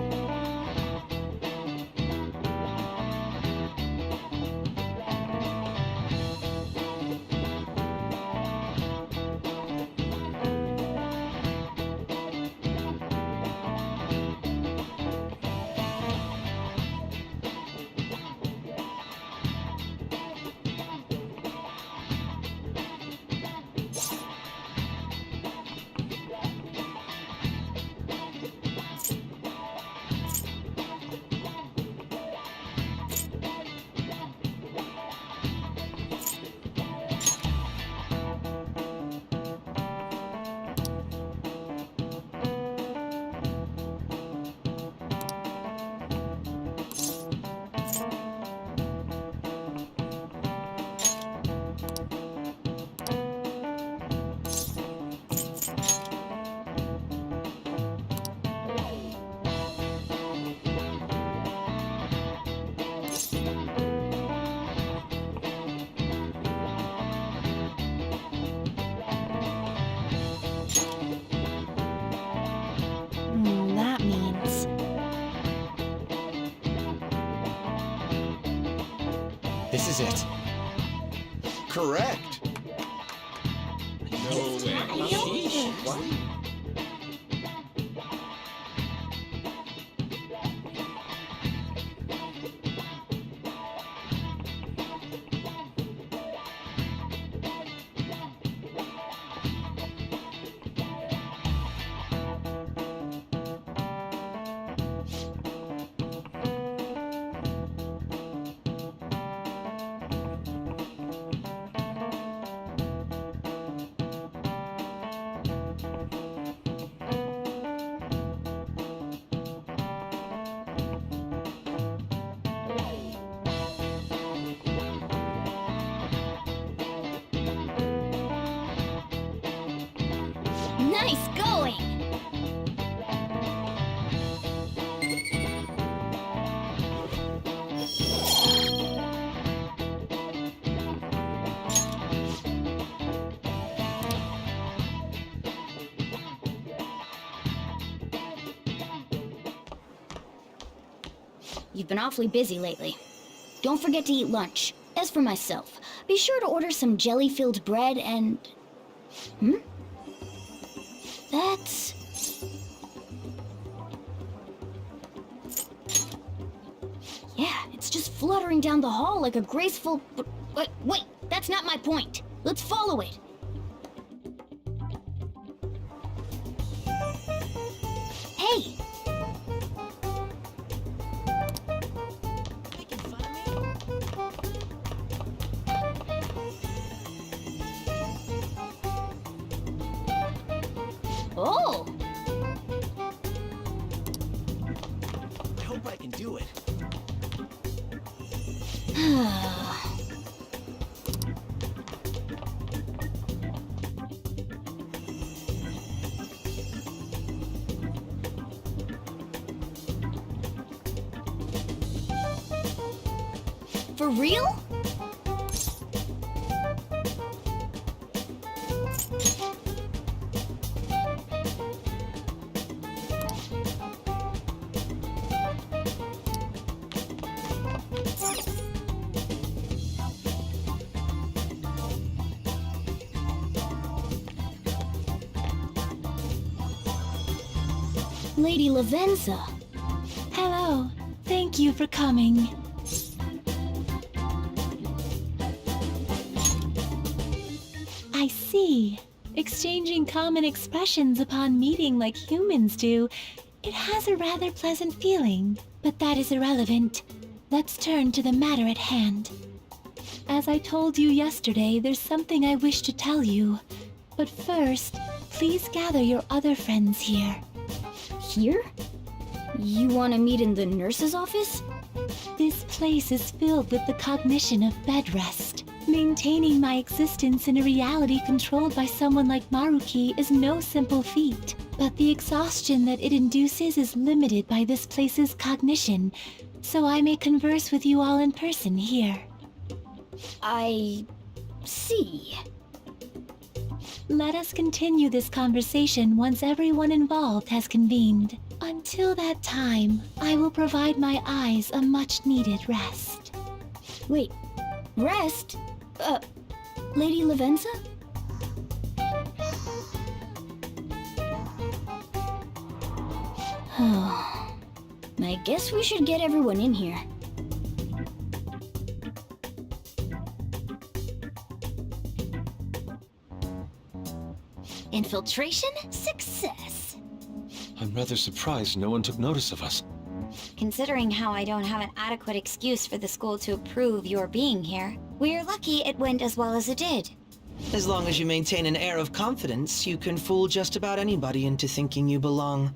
That means... This is it. Correct. No way. What? Nice going! You've been awfully busy lately. Don't forget to eat lunch. As for myself, be sure to order some jelly-filled bread and... That's... Yeah, it's just fluttering down the hall like a graceful... Wait, that's not my point. Let's follow it. Hey! Oh! I hope I can do it. For real? Lady Lavenza. Hello. Thank you for coming. I see. Exchanging common expressions upon meeting like humans do, it has a rather pleasant feeling. But that is irrelevant. Let's turn to the matter at hand. As I told you yesterday, there's something I wish to tell you. But first, please gather your other friends here. Here? You want to meet in the nurse's office? This place is filled with the cognition of bed rest. Maintaining my existence in a reality controlled by someone like Maruki is no simple feat, but the exhaustion that it induces is limited by this place's cognition, so I may converse with you all in person here. I see. Let us continue this conversation once everyone involved has convened. Until that time, I will provide my eyes a much-needed rest. Wait, rest? Lady Lavenza? I guess we should get everyone in here. Infiltration success. I'm rather surprised no one took notice of us. Considering how I don't have an adequate excuse for the school to approve your being here, we're lucky it went as well as it did. As long as you maintain an air of confidence, you can fool just about anybody into thinking you belong.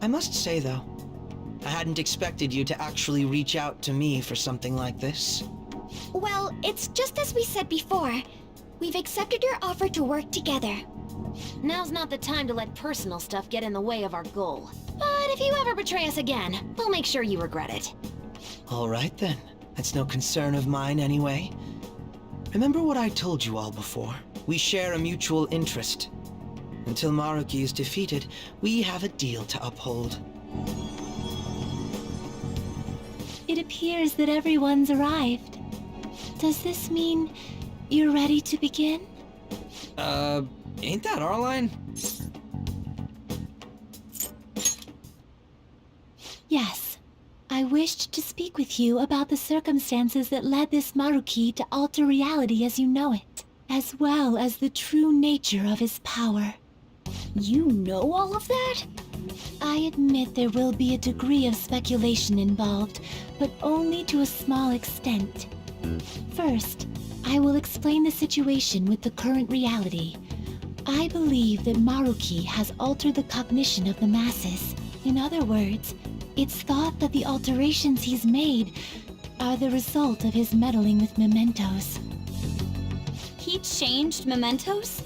I must say, though, I hadn't expected you to actually reach out to me for something like this. Well, it's just as we said before. We've accepted your offer to work together. Now's not the time to let personal stuff get in the way of our goal. But if you ever betray us again, we'll make sure you regret it. All right, then. That's no concern of mine, anyway. Remember what I told you all before? We share a mutual interest. Until Maruki is defeated, we have a deal to uphold. It appears that everyone's arrived. Does this mean you're ready to begin? Ain't that our line? Yes. I wished to speak with you about the circumstances that led this Maruki to alter reality as you know it, as well as the true nature of his power. You know all of that? I admit there will be a degree of speculation involved, but only to a small extent. First, I will explain the situation with the current reality. I believe that Maruki has altered the cognition of the masses. In other words, it's thought that the alterations he's made are the result of his meddling with mementos. He changed mementos?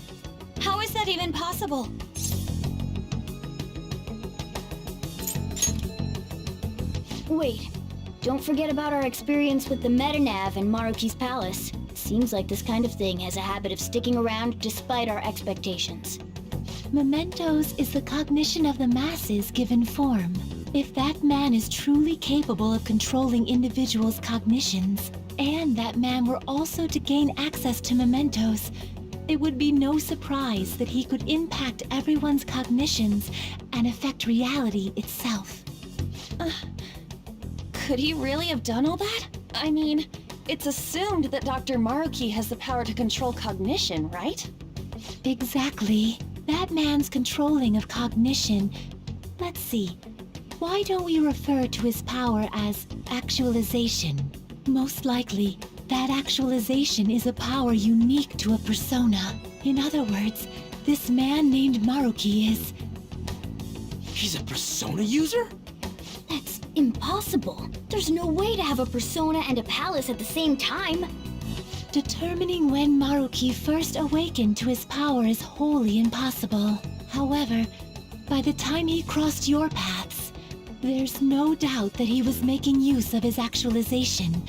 How is that even possible? Wait, don't forget about our experience with the Metanav and Maruki's palace. Seems like this kind of thing has a habit of sticking around despite our expectations. Mementos is the cognition of the masses given form. If that man is truly capable of controlling individuals' cognitions, and that man were also to gain access to mementos, it would be no surprise that he could impact everyone's cognitions and affect reality itself. Could he really have done all that? I mean, it's assumed that Dr. Maruki has the power to control cognition, right? Exactly. That man's controlling of cognition. Let's see. Why don't we refer to his power as actualization? Most likely, that actualization is a power unique to a persona. In other words, this man named Maruki is... He's a persona user? That's impossible. There's no way to have a persona and a palace at the same time. Determining when Maruki first awakened to his power is wholly impossible. However, by the time he crossed your paths, there's no doubt that he was making use of his actualization,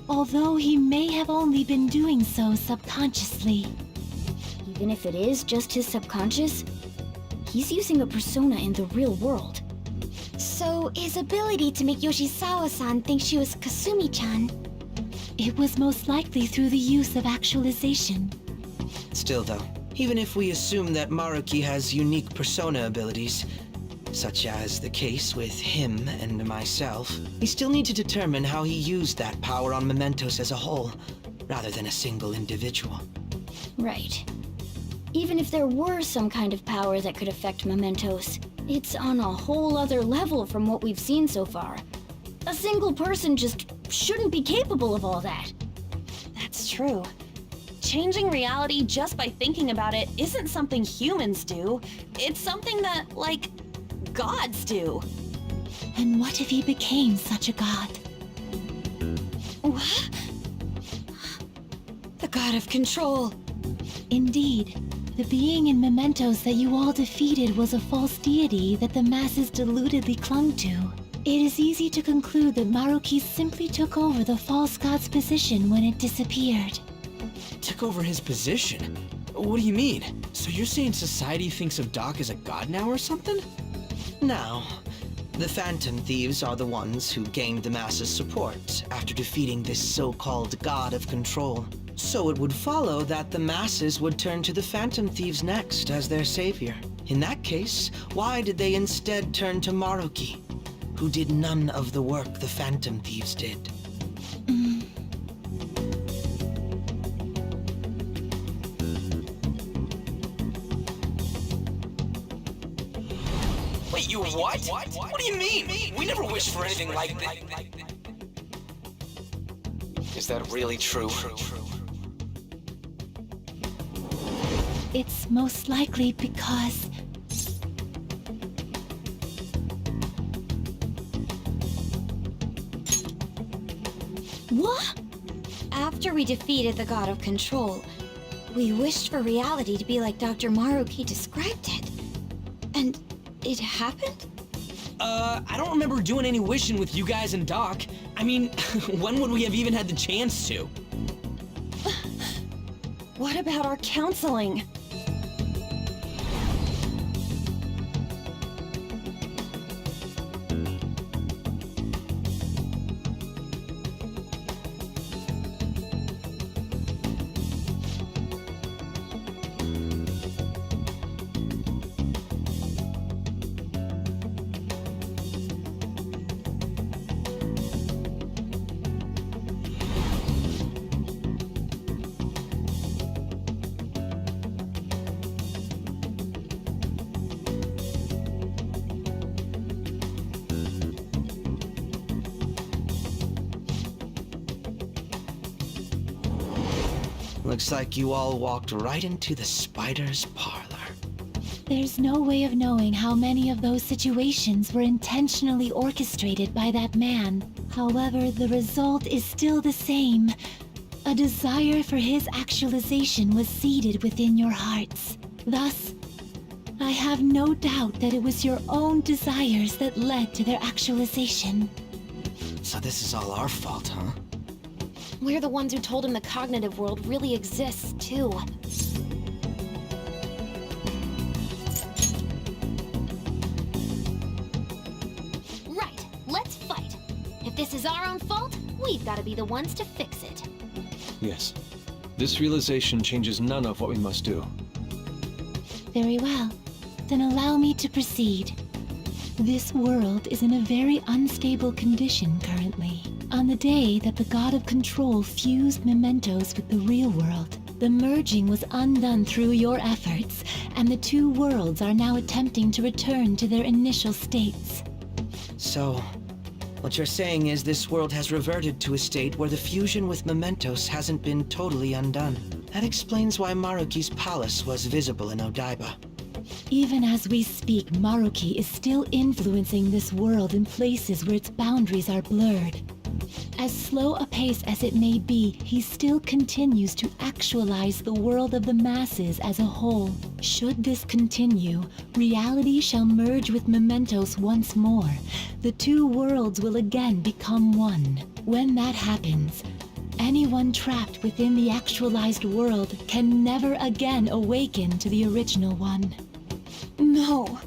although he may have only been doing so subconsciously. Even if it is just his subconscious, he's using a persona in the real world. So, his ability to make Yoshizawa-san think she was Kasumi-chan. It was most likely through the use of actualization. Still, though, even if we assume that Maruki has unique persona abilities, such as the case with him and myself, we still need to determine how he used that power on mementos as a whole, rather than a single individual. Right. Even if there were some kind of power that could affect mementos, it's on a whole other level from what we've seen so far. A single person just shouldn't be capable of all that. That's true. Changing reality just by thinking about it isn't something humans do. It's something that, like, gods do. And what if he became such a god? What? God of Control. Indeed, the being in Mementos that you all defeated was a false deity that the masses deludedly clung to. It is easy to conclude that Maruki simply took over the false god's position when it disappeared. Took over his position? What do you mean? So you're saying society thinks of Doc as a god now or something? Now, the Phantom Thieves are the ones who gained the masses' support after defeating this so-called God of Control. So it would follow that the masses would turn to the Phantom Thieves next as their savior. In that case, why did they instead turn to Maruki, who did none of the work the Phantom Thieves did? Wait, you what? What do you mean? We never wished for anything like that. Is that really true? It's most likely because What? After we defeated the God of Control, we wished for reality to be like Dr. Maruki described it. And it happened? I don't remember doing any wishing with you guys and Doc. I mean, when would we have even had the chance to? What about our counseling? Looks like you all walked right into the spider's parlor. there's no way of knowing how many of those situations were intentionally orchestrated by that man. However, the result is still the same. A desire for his actualization was seeded within your hearts. Thus, I have no doubt that it was your own desires that led to their actualization. So this is all our fault, huh? We're the ones who told him the cognitive world really exists, too. Right, let's fight. If this is our own fault, we've got to be the ones to fix it. Yes. This realization changes none of what we must do. Very well. Then allow me to proceed. This world is in a very unstable condition currently. On the day that the God of Control fused Mementos with the real world, the merging was undone through your efforts, and the two worlds are now attempting to return to their initial states. So, what you're saying is this world has reverted to a state where the fusion with Mementos hasn't been totally undone. That explains why Maruki's palace was visible in Odaiba. Even as we speak, Maruki is still influencing this world in places where its boundaries are blurred. As slow a pace as it may be, he still continues to actualize the world of the masses as a whole. Should this continue, reality shall merge with Mementos once more. The two worlds will again become one. When that happens, anyone trapped within the actualized world can never again awaken to the original one. No.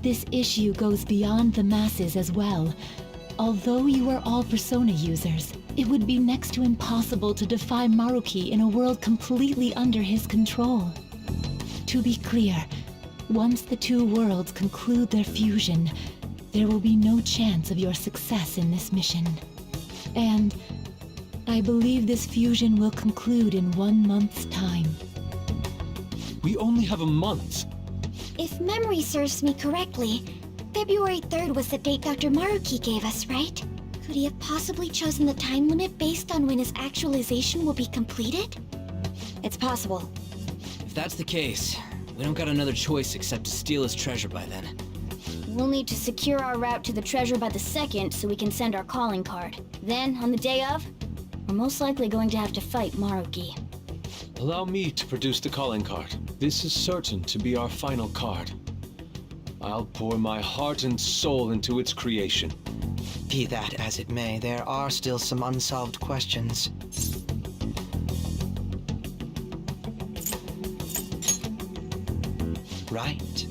This issue goes beyond the masses as well. Although you are all Persona users, it would be next to impossible to defy Maruki in a world completely under his control. To be clear, once the two worlds conclude their fusion, there will be no chance of your success in this mission. And I believe this fusion will conclude in 1 month's time. We only have a month. If memory serves me correctly, February 3rd was the date Dr. Maruki gave us, right? Could he have possibly chosen the time limit based on when his actualization will be completed? It's possible. If that's the case, we don't got another choice except to steal his treasure by then. We'll need to secure our route to the treasure by the 2nd so we can send our calling card. Then, on the day of, we're most likely going to have to fight Maruki. Allow me to produce the calling card. This is certain to be our final card. I'll pour my heart and soul into its creation. Be that as it may, there are still some unsolved questions. Right.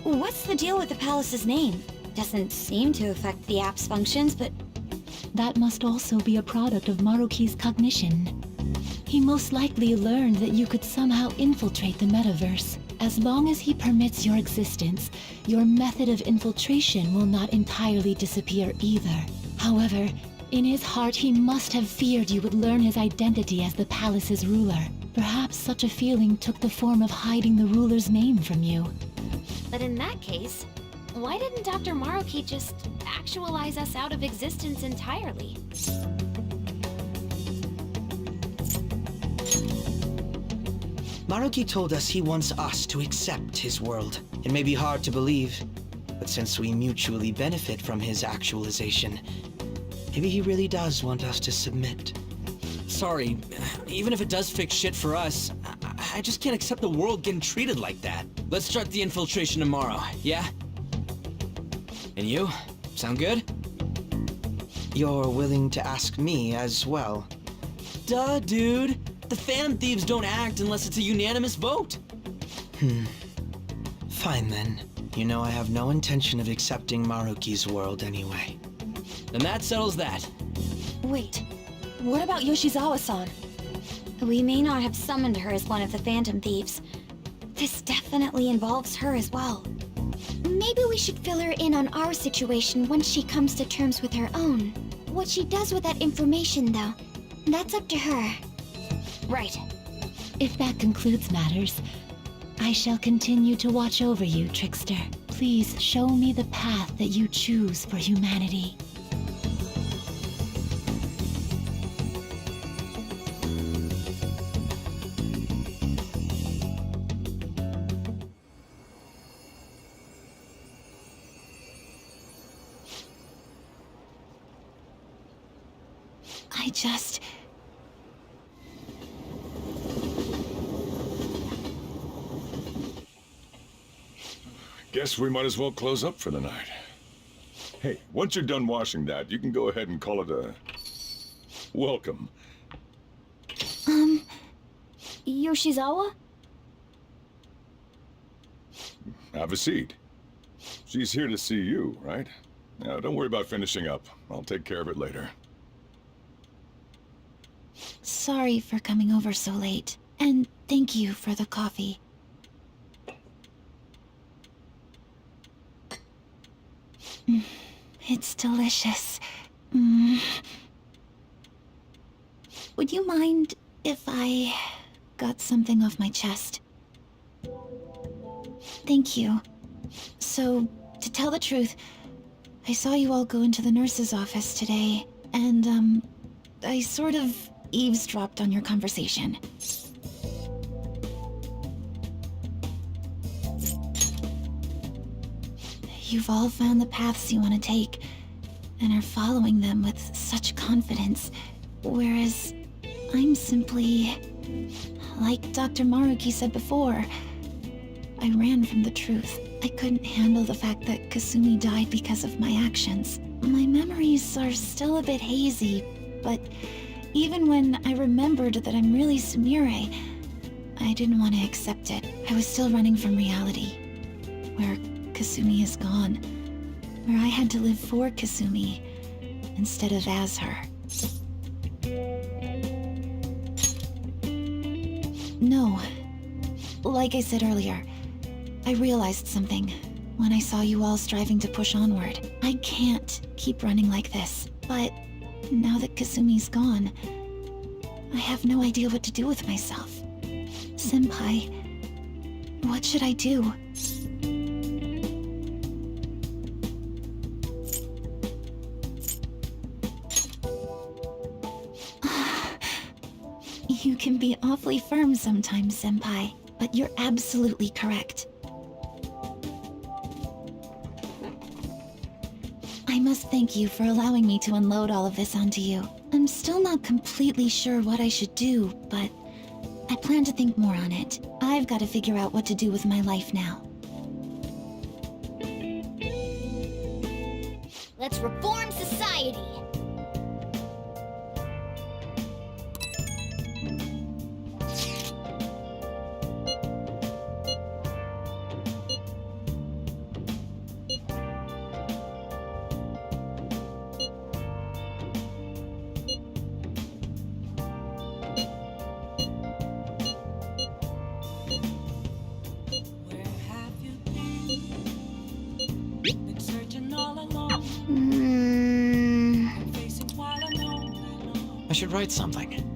What's the deal with the palace's name? Doesn't seem to affect the app's functions, but That must also be a product of Maruki's cognition. He most likely learned that you could somehow infiltrate the metaverse. As long as he permits your existence, your method of infiltration will not entirely disappear either. However, in his heart he must have feared you would learn his identity as the palace's ruler. Perhaps such a feeling took the form of hiding the ruler's name from you. But in that case, why didn't Dr. Maruki just actualize us out of existence entirely? Maruki told us he wants us to accept his world. It may be hard to believe, but since we mutually benefit from his actualization, maybe he really does want us to submit. Sorry, even if it does fix shit for us, I just can't accept the world getting treated like that. Let's start the infiltration tomorrow, yeah? And you? Sound good? You're willing to ask me as well. Duh, dude. The Phantom Thieves don't act unless it's a unanimous vote. Fine then. You know I have no intention of accepting Maruki's world anyway. And that settles that. Wait, what about Yoshizawa-san? We may not have summoned her as one of the Phantom Thieves. This definitely involves her as well. Maybe we should fill her in on our situation once she comes to terms with her own. What she does with that information, though, that's up to her. Right. If that concludes matters, I shall continue to watch over you, Trickster. Please show me the path that you choose for humanity. Guess we might as well close up for the night. Hey, once you're done washing that, you can go ahead and call it a welcome. Yoshizawa? Have a seat. She's here to see you, right? Now, don't worry about finishing up. I'll take care of it later. Sorry for coming over so late, and thank you for the coffee. It's delicious. Would you mind if I got something off my chest? Thank you. So, to tell the truth, I saw you all go into the nurse's office today, and, I sort of eavesdropped on your conversation. You've all found the paths you want to take, and are following them with such confidence, whereas I'm simply... like Dr. Maruki said before, I ran from the truth. I couldn't handle the fact that Kasumi died because of my actions. My memories are still a bit hazy, but even when I remembered that I'm really Sumire, I didn't want to accept it. I was still running from reality, where Kasumi is gone, where I had to live for Kasumi instead of as her. No, like I said earlier, I realized something when I saw you all striving to push onward. I can't keep running like this, but now that Kasumi's gone, I have no idea what to do with myself. Senpai, what should I do? You can be awfully firm sometimes, Senpai, but you're absolutely correct. I must thank you for allowing me to unload all of this onto you. I'm still not completely sure what I should do, but I plan to think more on it. I've got to figure out what to do with my life now. Let's reform society. Where have you been? Been searching all along, Hmm. facing while alone. I should write something.